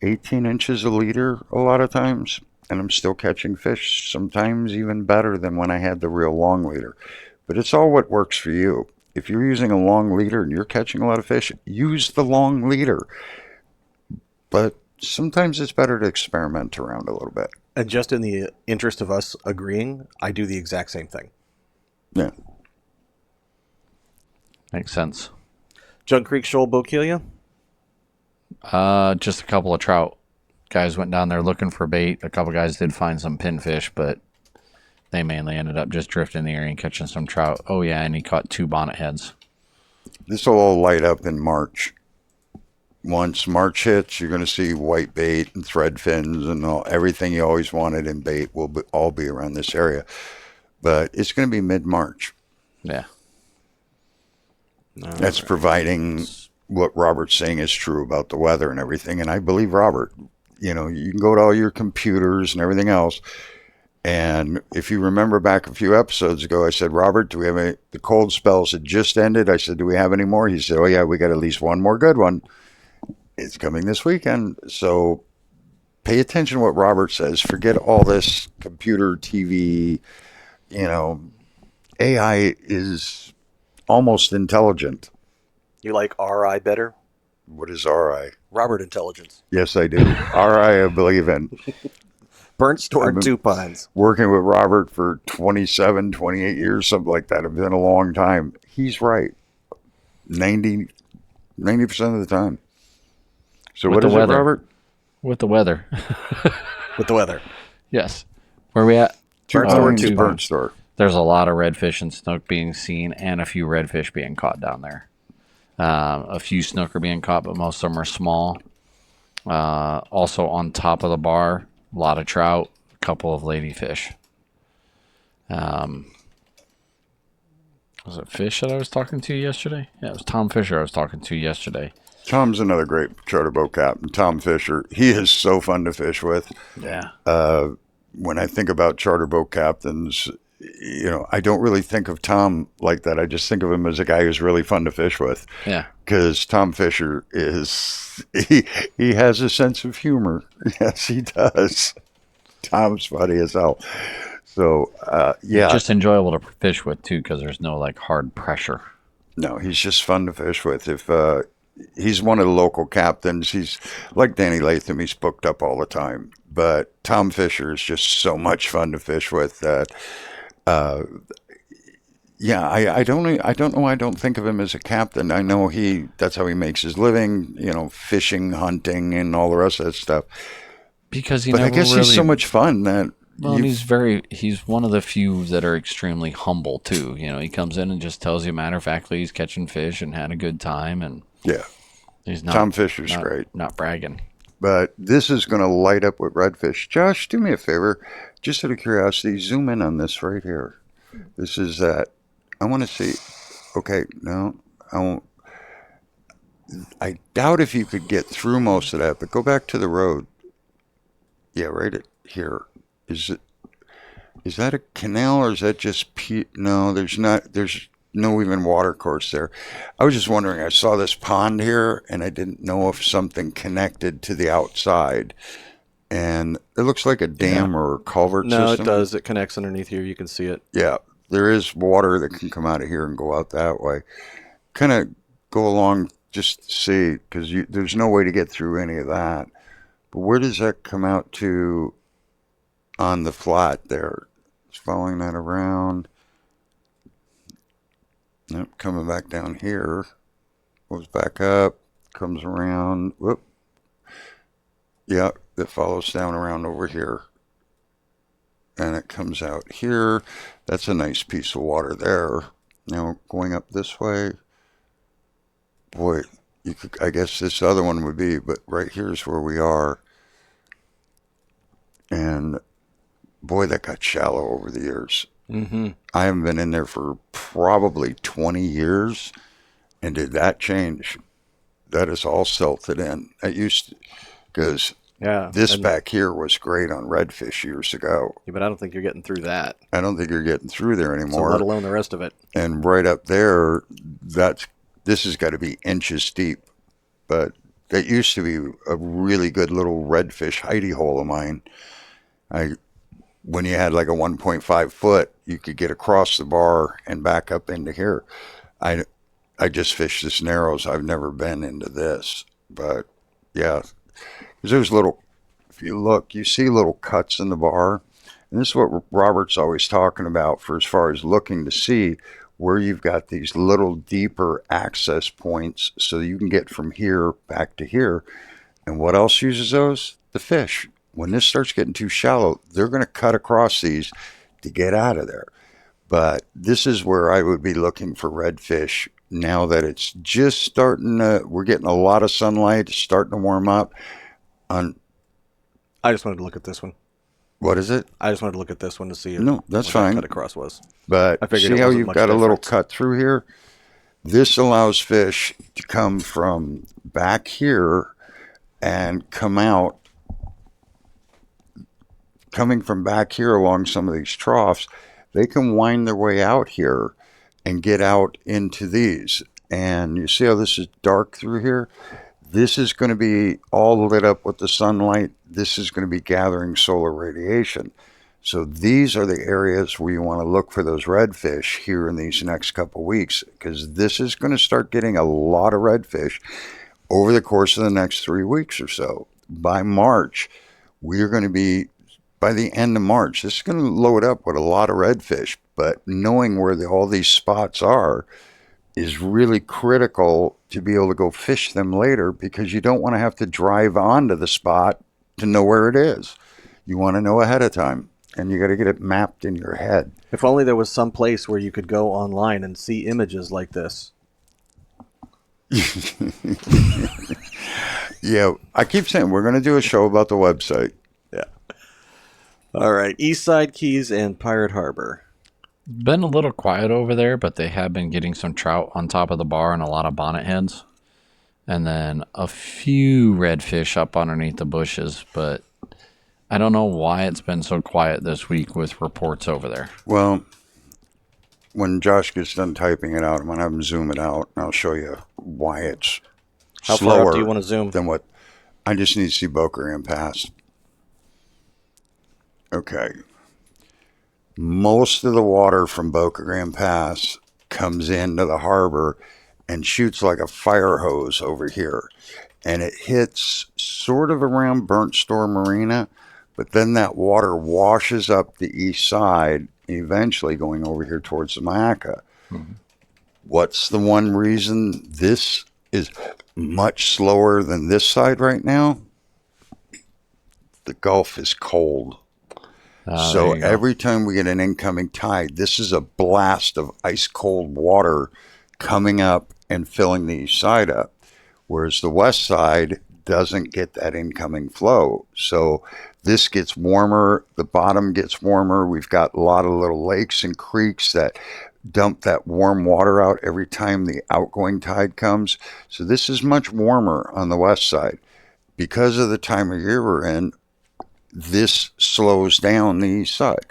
[SPEAKER 2] 18 inches a leader a lot of times, and I'm still catching fish, sometimes even better than when I had the real long leader. But it's all what works for you. If you're using a long leader and you're catching a lot of fish, use the long leader. But sometimes it's better to experiment around a little bit.
[SPEAKER 3] And just in the interest of us agreeing, I do the exact same thing.
[SPEAKER 2] Yeah.
[SPEAKER 4] Makes sense.
[SPEAKER 3] Junk Creek Shoal, Bokeelia?
[SPEAKER 4] Just a couple of trout. Guys went down there looking for bait. A couple guys did find some pinfish, but they mainly ended up just drifting in the area and catching some trout. Oh, yeah, and he caught 2 bonnet heads.
[SPEAKER 2] This will all light up in March. Once March hits, you're going to see white bait and thread fins and everything you always wanted in bait will all be around this area. But it's going to be mid-March.
[SPEAKER 4] Yeah.
[SPEAKER 2] That's providing what Robert's saying is true about the weather and everything. And I believe Robert. You know, you can go to all your computers and everything else. And if you remember back a few episodes ago, I said, Robert, do we have any? The cold spells had just ended. I said, do we have any more? He said, oh, yeah, we got at least one more good one. It's coming this weekend. So pay attention to what Robert says. Forget all this computer, TV, you know, AI is almost intelligent.
[SPEAKER 3] You like RI better?
[SPEAKER 2] What is RI?
[SPEAKER 3] Robert Intelligence.
[SPEAKER 2] Yes, I do. RI, I believe in.
[SPEAKER 3] Burnt Stored 2 Pines.
[SPEAKER 2] Working with Robert for 27, 28 years, something like that. It's been a long time. He's right. 90% of the time. So what is it, Robert?
[SPEAKER 4] With the weather.
[SPEAKER 3] With the weather.
[SPEAKER 4] Yes. Where are we at?
[SPEAKER 2] Burnt Store.
[SPEAKER 4] There's a lot of redfish and snook being seen and a few redfish being caught down there. A few snook are being caught, but most of them are small. Also on top of the bar, a lot of trout, a couple of ladyfish. Was it Fish that I was talking to yesterday? Yeah, it was Tom Fisher I was talking to yesterday.
[SPEAKER 2] Tom's another great charter boat captain. Tom Fisher. He is so fun to fish with.
[SPEAKER 4] Yeah.
[SPEAKER 2] When I think about charter boat captains, you know, I don't really think of Tom like that. I just think of him as a guy who's really fun to fish with.
[SPEAKER 4] Yeah.
[SPEAKER 2] Because Tom Fisher he has a sense of humor. Yes, he does. Tom's funny as hell. So, yeah.
[SPEAKER 4] Just enjoyable to fish with, too, because there's no, like, hard pressure.
[SPEAKER 2] No, he's just fun to fish with. If he's one of the local captains, he's like Danny Latham, he's booked up all the time. But Tom Fisher is just so much fun to fish with that. Yeah, I don't know. I don't think of him as a captain. I know that's how he makes his living, you know, fishing, hunting, and all the rest of that stuff.
[SPEAKER 4] Because
[SPEAKER 2] but I guess he's so much fun that.
[SPEAKER 4] Well, he's one of the few that are extremely humble too. You know, he comes in and just tells you matter of factly he's catching fish and had a good time, and
[SPEAKER 2] yeah,
[SPEAKER 4] he's not.
[SPEAKER 2] Tom Fisher's great,
[SPEAKER 4] not bragging.
[SPEAKER 2] But this is going to light up with redfish. Josh, do me a favor, just out of curiosity, zoom in on this right here. This is that. I want to see. Okay, no, I won't. I doubt if you could get through most of that, but go back to the road. Yeah, right here. Is that a canal or is that just no, there's no even water course there. I was just wondering, I saw this pond here and I didn't know if something connected to the outside. And it looks like a dam or a culvert system.
[SPEAKER 3] No, it does. It connects underneath here. You can see it.
[SPEAKER 2] Yeah, there is water that can come out of here and go out that way. Kind of go along just to see, because there's no way to get through any of that. But where does that come out to on the flat there? It's following that around. Nope, coming back down here. Goes back up, comes around. Whoop. Yeah, it follows down around over here. And it comes out here. That's a nice piece of water there. Now going up this way. Boy, you could, I guess this other one would be, but right here is where we are. And boy, that got shallow over the years.
[SPEAKER 3] Mm-hmm.
[SPEAKER 2] I haven't been in there for probably 20 years. And did that change? That is all silted in. It used to, because this back here was great on redfish years ago.
[SPEAKER 3] Yeah, but I don't think you're getting through that.
[SPEAKER 2] I don't think you're getting through there anymore.
[SPEAKER 3] So let alone the rest of it.
[SPEAKER 2] And right up there, this has got to be inches deep. But that used to be a really good little redfish hidey hole of mine. When you had like a 1.5 foot, you could get across the bar and back up into here. I just fished this narrows. I've never been into this, but yeah, 'cause there's little. If you look, you see little cuts in the bar, and this is what Robert's always talking about for as far as looking to see where you've got these little deeper access points, so you can get from here back to here. And what else uses those? The fish. When this starts getting too shallow, they're going to cut across these to get out of there. But this is where I would be looking for redfish now that it's just starting to, we're getting a lot of sunlight, it's starting to warm up.
[SPEAKER 3] I just wanted to look at this one.
[SPEAKER 2] What is it?
[SPEAKER 3] I just wanted to look at this one to see if
[SPEAKER 2] No, that's
[SPEAKER 3] what
[SPEAKER 2] fine.
[SPEAKER 3] that cut across was.
[SPEAKER 2] But
[SPEAKER 3] I figured
[SPEAKER 2] see
[SPEAKER 3] it
[SPEAKER 2] how
[SPEAKER 3] wasn't
[SPEAKER 2] you've
[SPEAKER 3] much
[SPEAKER 2] got a little
[SPEAKER 3] difference.
[SPEAKER 2] cut through here? This allows fish to come from back here and come out. Coming from back here along some of these troughs, they can wind their way out here and get out into these. And you see how this is dark through here? This is going to be all lit up with the sunlight. This is going to be gathering solar radiation. So these are the areas where you want to look for those redfish here in these next couple weeks, because this is going to start getting a lot of redfish over the course of the next 3 weeks or so. By March, we're going to be, by the end of March, this is going to load up with a lot of redfish. But knowing where all these spots are is really critical to be able to go fish them later, because you don't want to have to drive onto the spot to know where it is. You want to know ahead of time, and you got to get it mapped in your head.
[SPEAKER 3] If only there was some place where you could go online and see images like this.
[SPEAKER 2] Yeah, I keep saying we're going to do a show about the website.
[SPEAKER 3] Yeah. All right. East Side Keys and Pirate Harbor.
[SPEAKER 4] Been a little quiet over there, but they have been getting some trout on top of the bar and a lot of bonnet heads. And then a few redfish up underneath the bushes, but I don't know why it's been so quiet this week with reports over there.
[SPEAKER 2] Well, when Josh gets done typing it out, I'm going to have him zoom it out, and I'll show you why it's
[SPEAKER 3] How
[SPEAKER 2] slower
[SPEAKER 3] far up do you want to zoom?
[SPEAKER 2] than what I just need to see Boca Grande Pass. Okay. Most of the water from Boca Grande Pass comes into the harbor and shoots like a fire hose over here. And it hits sort of around Burnt Store Marina, but then that water washes up the east side, eventually going over here towards the Myakka.
[SPEAKER 4] Mm-hmm.
[SPEAKER 2] What's the one reason this is much slower than this side right now? The Gulf is cold. So every time we get an incoming tide, this is a blast of ice cold water coming up and filling the east side up, whereas the west side doesn't get that incoming flow. So this gets warmer, the bottom gets warmer. We've got a lot of little lakes and creeks that dump that warm water out every time the outgoing tide comes. So this is much warmer on the west side. Because of the time of year we're in, this slows down the east side.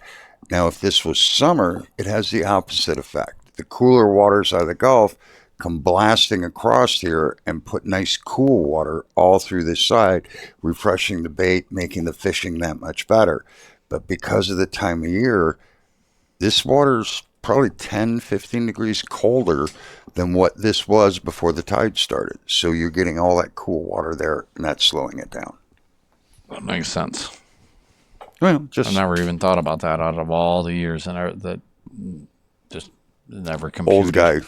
[SPEAKER 2] Now, if this was summer, it has the opposite effect. The cooler waters out of the Gulf come blasting across here and put nice cool water all through this side, refreshing the bait, making the fishing that much better. But because of the time of year, this water's probably 10, 15 degrees colder than what this was before the tide started. So you're getting all that cool water there, and that's slowing it down.
[SPEAKER 4] That makes sense.
[SPEAKER 2] Well, just
[SPEAKER 4] I never even thought about that out of all the years, and that just never computed.
[SPEAKER 2] old guy.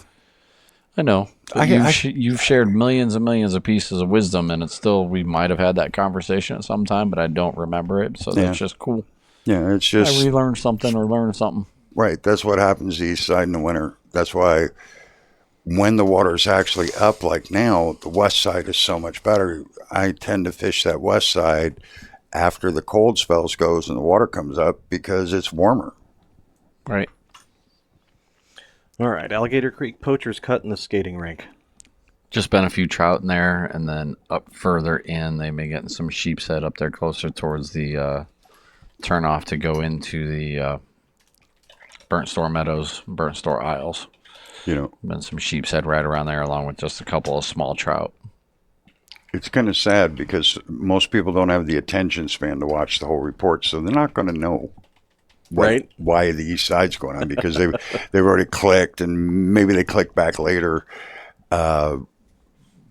[SPEAKER 4] I know. But you've shared millions and millions of pieces of wisdom, and it's still, we might have had that conversation at some time, but I don't remember it. So that's just cool.
[SPEAKER 2] Yeah, it's just
[SPEAKER 4] I relearned something or learned something.
[SPEAKER 2] right. That's what happens the east side in the winter. That's why when the water's actually up like now, the west side is so much better. I tend to fish that west side after the cold spells goes and the water comes up because it's warmer.
[SPEAKER 4] Right.
[SPEAKER 3] All right. Alligator Creek Poacher's Cut in the skating rink.
[SPEAKER 4] Just been a few trout in there, and then up further in, they may get some sheepshead up there closer towards the turn off to go into the Burnt Store Meadows, Burnt Store Isles.
[SPEAKER 2] You know,
[SPEAKER 4] Been some sheepshead right around there, along with just a couple of small trout.
[SPEAKER 2] It's kind of sad because most people don't have the attention span to watch the whole report, so they're not going to know why the east side's going on because they've already clicked and maybe they click back later.
[SPEAKER 4] That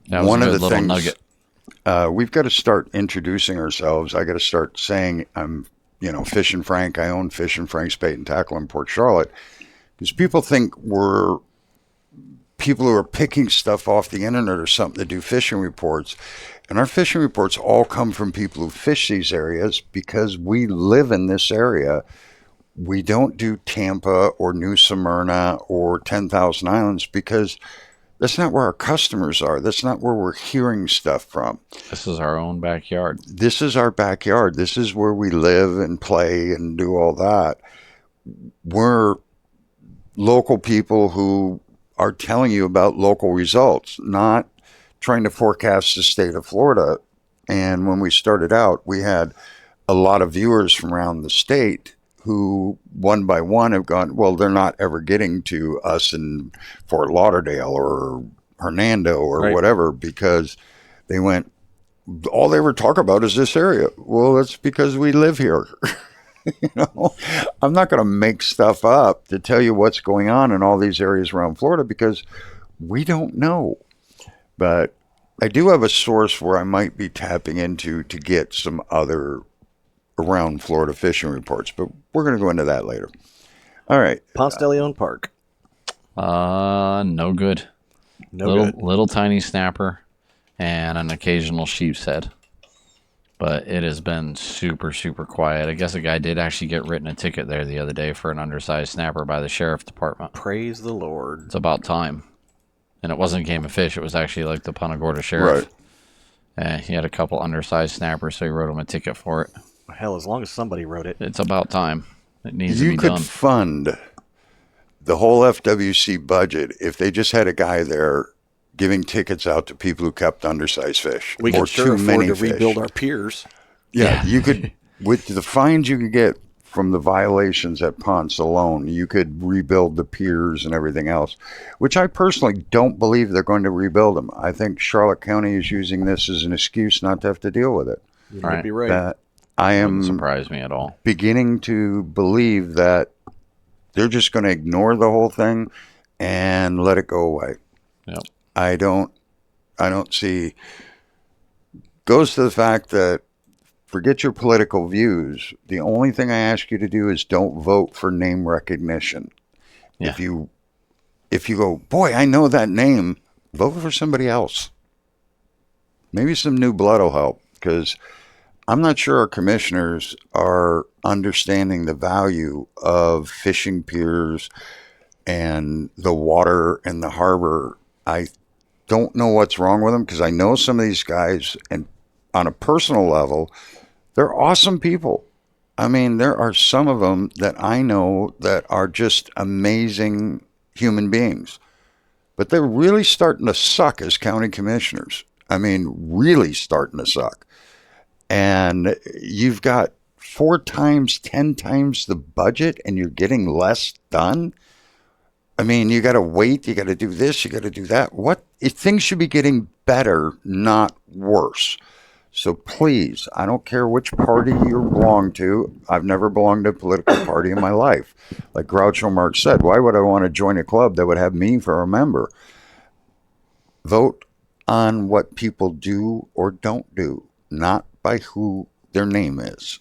[SPEAKER 4] was
[SPEAKER 2] One
[SPEAKER 4] a
[SPEAKER 2] of
[SPEAKER 4] good
[SPEAKER 2] the
[SPEAKER 4] little
[SPEAKER 2] things
[SPEAKER 4] nugget.
[SPEAKER 2] we've got to start introducing ourselves. I got to start saying I'm, Fishin' Frank. I own Fishin' Frank's Bait and Tackle in Port Charlotte because people think we're people who are picking stuff off the internet or something to do fishing reports. And our fishing reports all come from people who fish these areas because we live in this area. We don't do Tampa or New Smyrna or 10,000 Islands because that's not where our customers are. That's not where we're hearing stuff from.
[SPEAKER 4] This is our own backyard.
[SPEAKER 2] This is our backyard. This is where we live and play and do all that. We're local people who are telling you about local results, not trying to forecast the state of Florida. And when we started out, we had a lot of viewers from around the state who one by one have gone, well, they're not ever getting to us in Fort Lauderdale or Hernando or whatever because they went, all they ever talk about is this area. Well, that's because we live here. I'm not going to make stuff up to tell you what's going on in all these areas around Florida because we don't know. But I do have a source where I might be tapping into to get some other around Florida fishing reports, but we're going to go into that later. All right.
[SPEAKER 3] Ponce de Leon Park.
[SPEAKER 4] No good. Little tiny snapper and an occasional sheepshead. But it has been super, super quiet. I guess a guy did actually get written a ticket there the other day for an undersized snapper by the sheriff department.
[SPEAKER 3] Praise the Lord.
[SPEAKER 4] It's about time. And it wasn't Game of Fish. It was actually like the Punta Gorda sheriff. Right. He had a couple undersized snappers, so he wrote him a ticket for it.
[SPEAKER 3] Hell, as long as somebody wrote it.
[SPEAKER 4] It's about time. It needs to be
[SPEAKER 2] You
[SPEAKER 4] done.
[SPEAKER 2] could fund the whole FWC budget if they just had a guy there giving tickets out to people who kept undersized fish.
[SPEAKER 3] We
[SPEAKER 2] or
[SPEAKER 3] could sure
[SPEAKER 2] too
[SPEAKER 3] afford
[SPEAKER 2] many
[SPEAKER 3] to
[SPEAKER 2] fish.
[SPEAKER 3] rebuild our piers.
[SPEAKER 2] Yeah, you could, with the fines you could get from the violations at Ponce alone, you could rebuild the piers and everything else, which I personally don't believe they're going to rebuild them. I think Charlotte County is using this as an excuse not to have to deal with it.
[SPEAKER 3] You might be right.
[SPEAKER 2] I am
[SPEAKER 4] Wouldn't surprise me at all.
[SPEAKER 2] beginning to believe that they're just going to ignore the whole thing and let it go away.
[SPEAKER 4] Yep.
[SPEAKER 2] I don't see, goes to the fact that forget your political views. The only thing I ask you to do is don't vote for name recognition.
[SPEAKER 4] Yeah.
[SPEAKER 2] If you go, boy, I know that name, vote for somebody else. Maybe some new blood will help because I'm not sure our commissioners are understanding the value of fishing piers and the water and the harbor. I don't know what's wrong with them because I know some of these guys, and on a personal level, they're awesome people. I mean, there are some of them that I know that are just amazing human beings, but they're really starting to suck as county commissioners. I mean, really starting to suck. And you've got 4 times, 10 times the budget and you're getting less done. I mean, you got to wait, you got to do this, you got to do that. Things should be getting better, not worse. So please, I don't care which party you belong to. I've never belonged to a political party in my life. Like Groucho Marx said, why would I want to join a club that would have me for a member? Vote on what people do or don't do, not by who their name is.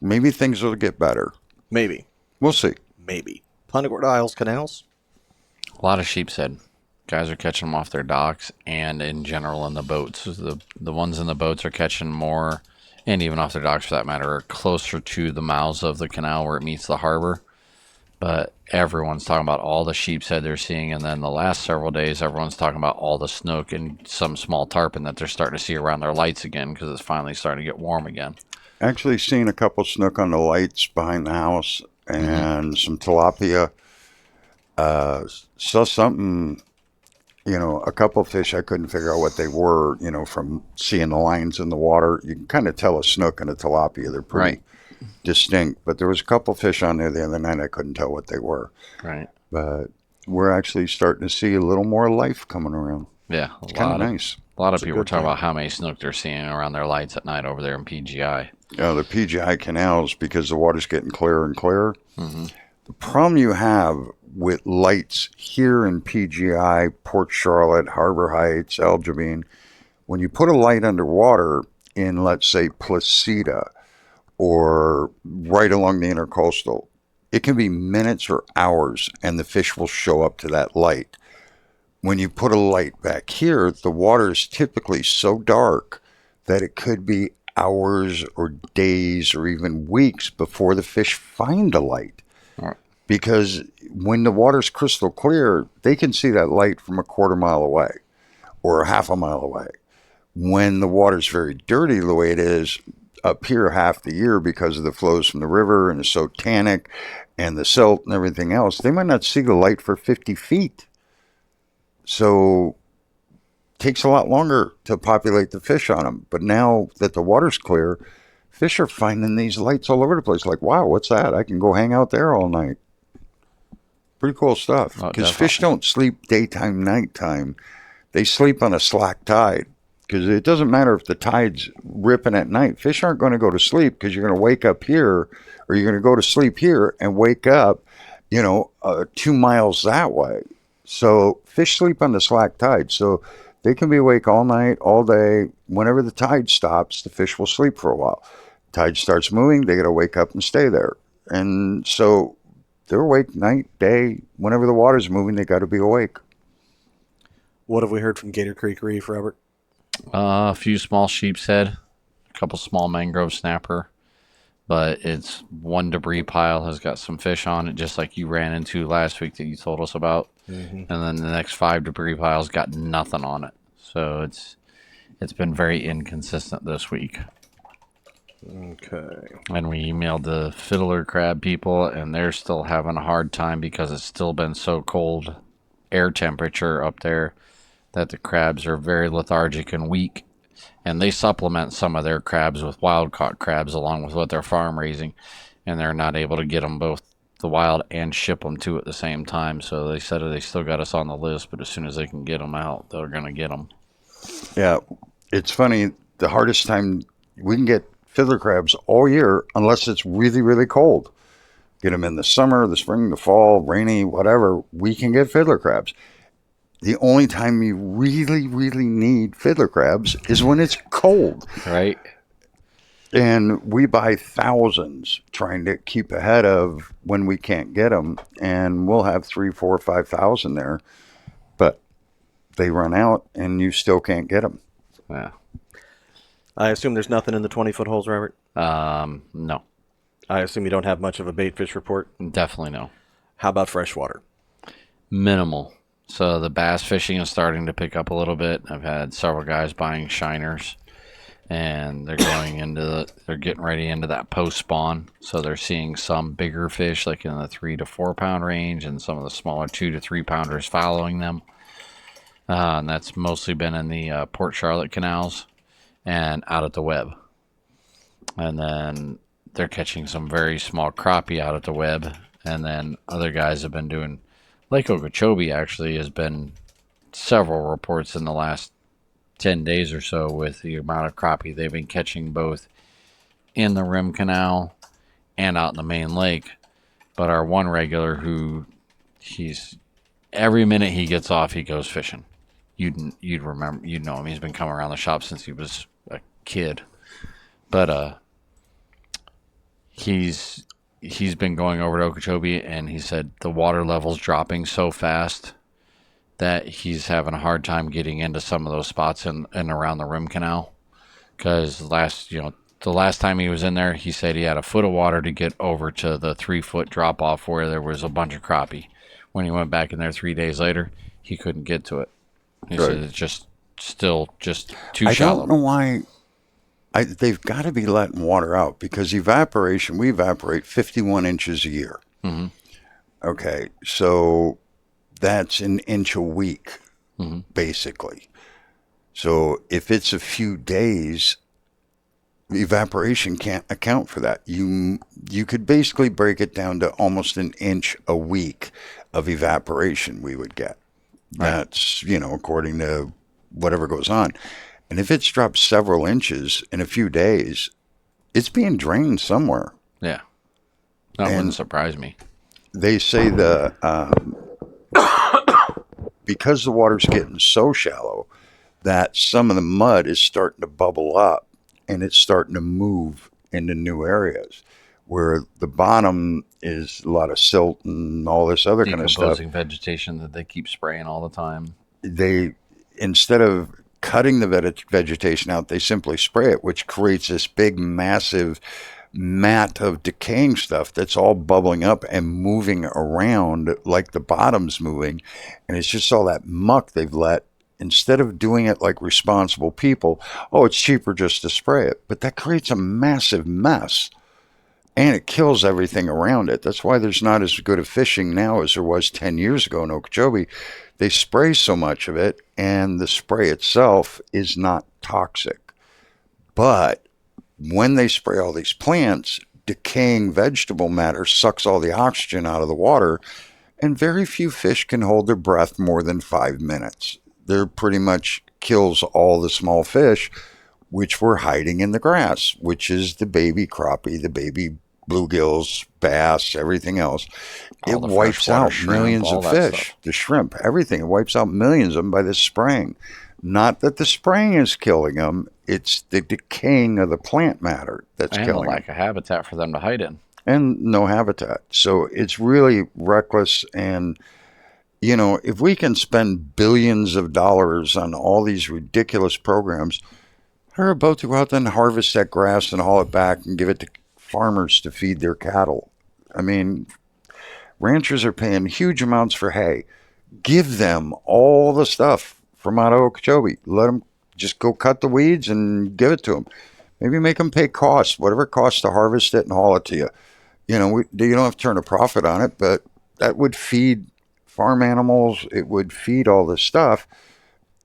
[SPEAKER 2] Maybe things will get better.
[SPEAKER 3] Maybe.
[SPEAKER 2] We'll see.
[SPEAKER 3] Maybe. Punta Gorda Isles canals?
[SPEAKER 4] A lot of sheepshead. Guys are catching them off their docks and in general in the boats. The ones in the boats are catching more, and even off their docks for that matter, are closer to the mouths of the canal where it meets the harbor. But everyone's talking about all the sheepshead they're seeing, and then the last several days, everyone's talking about all the snook and some small tarpon that they're starting to see around their lights again because it's finally starting to get warm again.
[SPEAKER 2] Actually seen a couple snook on the lights behind the house and some tilapia. Saw something, a couple fish I couldn't figure out what they were, from seeing the lines in the water. You can kind of tell a snook and a tilapia. They're pretty distinct. But there was a couple fish on there the other night I couldn't tell what they were.
[SPEAKER 4] Right.
[SPEAKER 2] But we're actually starting to see a little more life coming around.
[SPEAKER 4] Yeah,
[SPEAKER 2] It's kind of nice.
[SPEAKER 4] A lot of
[SPEAKER 3] a
[SPEAKER 4] people were
[SPEAKER 3] good
[SPEAKER 4] talking
[SPEAKER 3] thing.
[SPEAKER 4] about how many snook they're seeing around their lights at night over there in PGI.
[SPEAKER 2] The PGI canals, because the water's getting clearer and clearer. The problem you have with lights here in PGI, Port Charlotte, Harbor Heights, Jobean, when you put a light underwater in, let's say, Placida or right along the intercoastal, it can be minutes or hours and the fish will show up to that light. When you put a light back here, the water is typically so dark that it could be hours or days or even weeks before the fish find the light.
[SPEAKER 4] Right.
[SPEAKER 2] Because when the water's crystal clear, they can see that light from a quarter mile away or half a mile away. When the water's very dirty, the way it is up here half the year because of the flows from the river and the so tannic and the silt and everything else, they might not see the light for 50 feet. So it takes a lot longer to populate the fish on them. But now that the water's clear, fish are finding these lights all over the place. Like, wow, what's that? I can go hang out there all night. Pretty cool stuff. Because fish don't sleep daytime, nighttime. They sleep on a slack tide. Because it doesn't matter if the tide's ripping at night. Fish aren't going to go to sleep because you're going to wake up here or you're going to go to sleep here and wake up, 2 miles that way. So fish sleep on the slack tide. So they can be awake all night, all day. Whenever the tide stops, the fish will sleep for a while. Tide starts moving, they got to wake up and stay there. And so they're awake night, day. Whenever the water's moving, they got to be awake.
[SPEAKER 3] What have we heard from Gator Creek Reef, Robert?
[SPEAKER 4] A few small sheepshead, a couple small mangrove snapper, but it's one debris pile has got some fish on it, just like you ran into last week that you told us about. And then the next 5 debris piles got nothing on it. So it's been very inconsistent this week.
[SPEAKER 3] Okay.
[SPEAKER 4] And we emailed the fiddler crab people, and they're still having a hard time because it's still been so cold air temperature up there that the crabs are very lethargic and weak. And they supplement some of their crabs with wild caught crabs along with what they're farm raising, and they're not able to get them both the wild and ship them too at the same time. So they said they still got us on the list, but as soon as they can get them out, they're going to get them.
[SPEAKER 2] Yeah, it's funny. The hardest time we can get fiddler crabs all year unless it's really, really cold. Get them in the summer, the spring, the fall, rainy, whatever. We can get fiddler crabs. The only time you really, really need fiddler crabs is when it's cold.
[SPEAKER 4] Right.
[SPEAKER 2] And we buy thousands trying to keep ahead of when we can't get them. And we'll have 3, 4, 5,000 there. But they run out and you still can't get them.
[SPEAKER 4] Yeah.
[SPEAKER 3] I assume there's nothing in the 20-foot holes, Robert?
[SPEAKER 4] No.
[SPEAKER 3] I assume you don't have much of a bait fish report?
[SPEAKER 4] Definitely no.
[SPEAKER 3] How about freshwater?
[SPEAKER 4] Minimal. So the bass fishing is starting to pick up a little bit. I've had several guys buying shiners, and they're they're getting ready into that post spawn. So they're seeing some bigger fish, like in the 3 to 4 pound range, and some of the smaller 2 to 3 pounders following them. And that's mostly been in the Port Charlotte canals and out at the web. And then they're catching some very small crappie out at the web. And then other guys have been doing, Lake Okachchobee actually has been several reports in the last 10 days or so with the amount of crappie they've been catching both in the Rim Canal and out in the main lake. But our one regular every minute he gets off, he goes fishing. You'd know him. He's been coming around the shop since he was a kid. But he's been going over to Okeechobee, and he said the water level's dropping so fast that he's having a hard time getting into some of those spots in and around the Rim Canal. Because the last time he was in there, he said he had a foot of water to get over to the 3-foot drop off where there was a bunch of crappie. When he went back in there 3 days later, he couldn't get to it. He said it's still too shallow.
[SPEAKER 2] I don't know why. They've got to be letting water out because we evaporate 51 inches a year.
[SPEAKER 4] Mm-hmm.
[SPEAKER 2] Okay, so that's an inch a week, basically. So if it's a few days, evaporation can't account for that. You could basically break it down to almost an inch a week of evaporation we would get. That's, according to whatever goes on. And if it's dropped several inches in a few days, it's being drained somewhere.
[SPEAKER 4] Yeah. That wouldn't surprise me.
[SPEAKER 2] They say because the water's getting so shallow that some of the mud is starting to bubble up and it's starting to move into new areas where the bottom is a lot of silt and all this other kind of stuff.
[SPEAKER 4] Decomposing vegetation that they keep spraying all the time.
[SPEAKER 2] They, instead of cutting the vegetation out, they simply spray it, which creates this big, massive mat of decaying stuff that's all bubbling up and moving around like the bottom's moving. And it's just all that muck they've let. Instead of doing it like responsible people, oh, it's cheaper just to spray it. But that creates a massive mess. And it kills everything around it. That's why there's not as good of fishing now as there was 10 years ago in Okachchobee. They spray so much of it, and the spray itself is not toxic. But when they spray all these plants, decaying vegetable matter sucks all the oxygen out of the water, and very few fish can hold their breath more than 5 minutes. They're pretty much kills all the small fish, which were hiding in the grass, which is the baby crappie, the baby bluegills, bass, everything else. It wipes out millions of fish, the shrimp, everything. It wipes out millions of them by this spraying. Not that the spraying is killing them, it's the decaying of the plant matter that's killing them.
[SPEAKER 4] And the lack of habitat for them to hide in.
[SPEAKER 2] And no habitat. So it's really reckless. And, you know, if we can spend billions of dollars on all these ridiculous programs, they're about to go out and harvest that grass and haul it back and give it to farmers to feed their cattle. I mean, ranchers are paying huge amounts for hay. Give them all the stuff from out of Okeechobee. Let them just go cut the weeds and give it to them. Maybe make them pay costs, whatever it costs to harvest it and haul it to you. You know, you don't have to turn a profit on it, but that would feed farm animals. It would feed all this stuff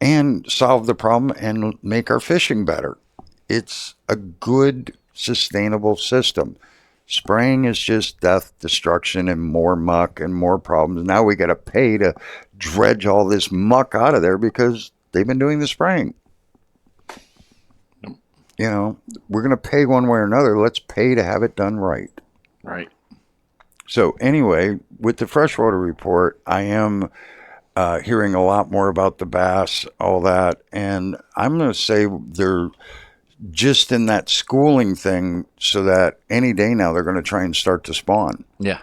[SPEAKER 2] and solve the problem and make our fishing better. It's a good, sustainable system. Spraying is just death, destruction, and more muck and more problems. Now we got to pay to dredge all this muck out of there because they've been doing the spraying. You know, we're going to pay one way or another. Let's pay to have it done right.
[SPEAKER 4] Right.
[SPEAKER 2] So anyway, with the freshwater report, I am hearing a lot more about the bass, all that. And I'm going to say they're just in that schooling thing so that any day now they're going to try and start to spawn.
[SPEAKER 4] Yeah.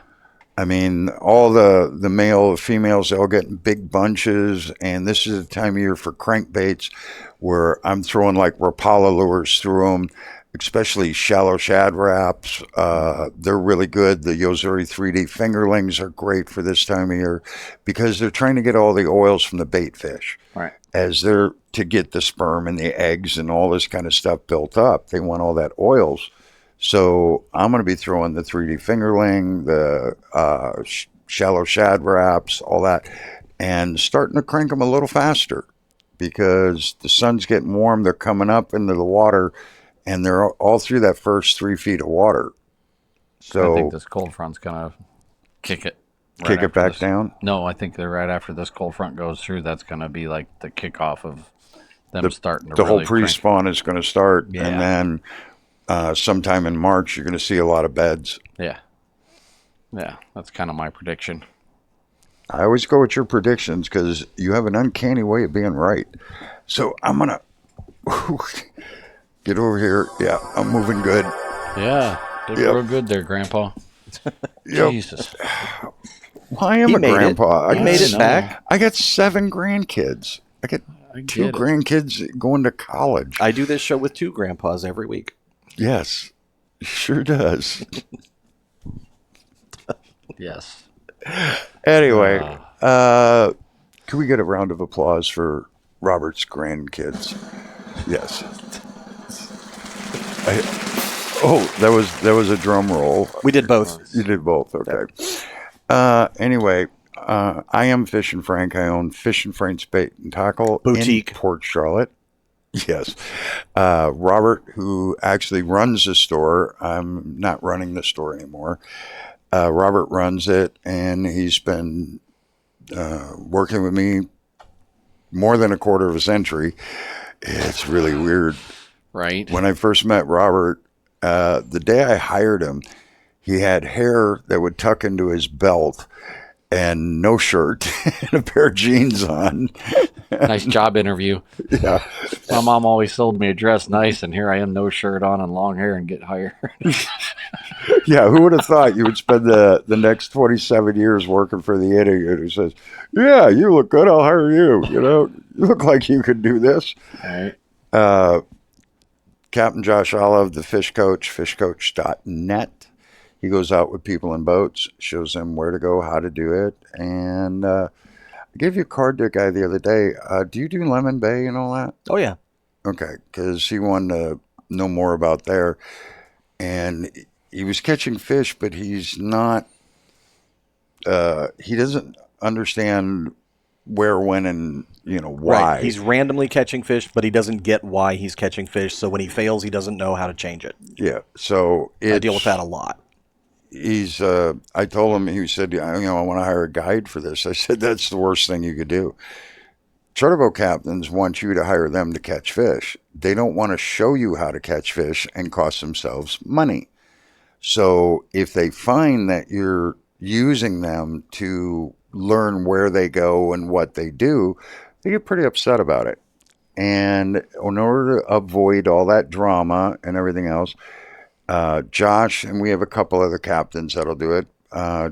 [SPEAKER 2] I mean, all the male, females, they all get in big bunches, and this is the time of year for crankbaits where I'm throwing like Rapala lures through them, especially shallow shad wraps. They're really good. The Yozuri 3D fingerlings are great for this time of year because they're trying to get all the oils from the bait fish.
[SPEAKER 4] Right.
[SPEAKER 2] As they're to get the sperm and the eggs and all this kind of stuff built up. They want all that oils. So I'm going to be throwing the 3D fingerling, the shallow shad wraps, all that, and starting to crank them a little faster because the sun's getting warm. They're coming up into the water, and they're all through that first 3 feet of water. So
[SPEAKER 4] I think this cold front's going to kick it.
[SPEAKER 2] Kick it back down?
[SPEAKER 4] No, I think that right after this cold front goes through, that's going to be like the kickoff of them starting to
[SPEAKER 2] the
[SPEAKER 4] really
[SPEAKER 2] whole pre-spawn is going to start,
[SPEAKER 4] Yeah.
[SPEAKER 2] and then sometime in March you're going to see a lot of beds.
[SPEAKER 4] Yeah. Yeah, that's kind of my prediction.
[SPEAKER 2] I always go with your predictions because you have an uncanny way of being right. So I'm going to get over here. Yeah, I'm moving good.
[SPEAKER 4] Yeah, did real good there, Grandpa.
[SPEAKER 2] Yep.
[SPEAKER 4] Jesus.
[SPEAKER 2] Well, I am
[SPEAKER 3] He
[SPEAKER 2] a
[SPEAKER 3] made it.
[SPEAKER 2] grandpa.
[SPEAKER 3] He made it back.
[SPEAKER 2] I got 7 grandkids. I got
[SPEAKER 4] I
[SPEAKER 2] 2
[SPEAKER 4] get it.
[SPEAKER 2] grandkids going to college.
[SPEAKER 3] I do this show with 2 grandpas every week.
[SPEAKER 2] Yes, sure does.
[SPEAKER 4] Yes.
[SPEAKER 2] Anyway, can we get a round of applause for Robert's grandkids? Yes. That was a drum roll.
[SPEAKER 3] We did both.
[SPEAKER 2] You did both. Okay. Anyway, I am Fishin' Frank. I own Fishin' Frank's Bait and Tackle
[SPEAKER 3] Boutique.
[SPEAKER 2] in Port Charlotte. Yes. Robert, who actually runs the store, I'm not running the store anymore. Robert runs it, and he's been working with me more than a quarter of a century. It's really weird.
[SPEAKER 4] Right.
[SPEAKER 2] When I first met Robert, the day I hired him, he had hair that would tuck into his belt and no shirt and a pair of jeans on.
[SPEAKER 4] Nice job interview.
[SPEAKER 2] Yeah.
[SPEAKER 4] My mom always told me to dress nice, and here I am, no shirt on and long hair, and get hired.
[SPEAKER 2] Yeah, who would have thought you would spend the next 27 years working for the idiot who says, yeah, you look good, I'll hire you. You know, you look like you could do this.
[SPEAKER 4] Right.
[SPEAKER 2] Captain Josh Olive, the fish coach, fishcoach.net. He goes out with people in boats, shows them where to go, how to do it. And I gave you a card to a guy the other day. Do you do Lemon Bay and all that?
[SPEAKER 3] Oh, yeah.
[SPEAKER 2] Okay, because he wanted to know more about there. And he was catching fish, but he's not, he doesn't understand where, when, and, why.
[SPEAKER 3] Right. He's randomly catching fish, but he doesn't get why he's catching fish. So when he fails, he doesn't know how to change it.
[SPEAKER 2] Yeah, so
[SPEAKER 3] I deal with that a lot.
[SPEAKER 2] He's, I told him, he said, I want to hire a guide for this. I said, that's the worst thing you could do. Charter boat captains want you to hire them to catch fish. They don't want to show you how to catch fish and cost themselves money. So if they find that you're using them to learn where they go and what they do, they get pretty upset about it. And in order to avoid all that drama and everything else, Josh, and we have a couple other captains that'll do it.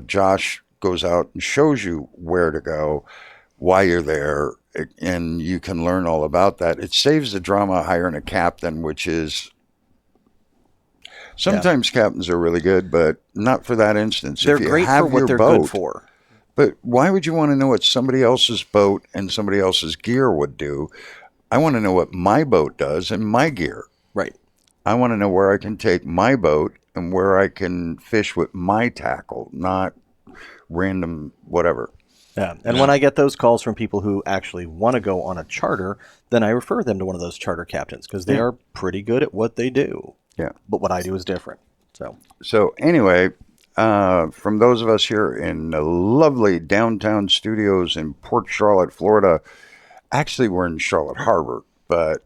[SPEAKER 2] Josh goes out and shows you where to go, why you're there, and you can learn all about that. It saves the drama of hiring a captain, which is sometimes captains are really good, but not for that instance.
[SPEAKER 3] They're
[SPEAKER 2] if you
[SPEAKER 3] great
[SPEAKER 2] have
[SPEAKER 3] for what
[SPEAKER 2] your
[SPEAKER 3] they're
[SPEAKER 2] boat,
[SPEAKER 3] good for.
[SPEAKER 2] But why would you want to know what somebody else's boat and somebody else's gear would do? I want to know what my boat does and my gear.
[SPEAKER 3] Right.
[SPEAKER 2] I want to know where I can take my boat and where I can fish with my tackle, not random whatever.
[SPEAKER 3] Yeah. And when I get those calls from people who actually want to go on a charter, then I refer them to one of those charter captains because they are pretty good at what they do.
[SPEAKER 2] Yeah.
[SPEAKER 3] But what I do is different.
[SPEAKER 2] So anyway, from those of us here in the lovely downtown studios in Port Charlotte, Florida, actually we're in Charlotte Harbor, but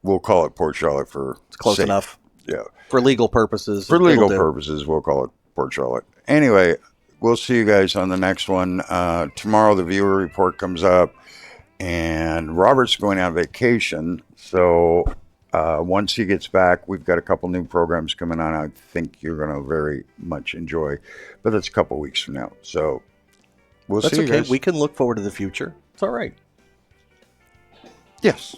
[SPEAKER 2] we'll call it Port Charlotte for
[SPEAKER 3] It's close
[SPEAKER 2] safe.
[SPEAKER 3] enough.
[SPEAKER 2] Yeah.
[SPEAKER 3] For legal purposes.
[SPEAKER 2] For
[SPEAKER 3] it'll
[SPEAKER 2] legal
[SPEAKER 3] do.
[SPEAKER 2] purposes, we'll call it Port Charlotte. Anyway, we'll see you guys on the next one. Tomorrow the viewer report comes up, and Robert's going on vacation. So once he gets back, we've got a couple new programs coming on I think you're going to very much enjoy. But that's a couple weeks from now. So we'll
[SPEAKER 3] That's
[SPEAKER 2] see you
[SPEAKER 3] okay.
[SPEAKER 2] guys.
[SPEAKER 3] We can look forward to the future. It's all right.
[SPEAKER 2] Yes.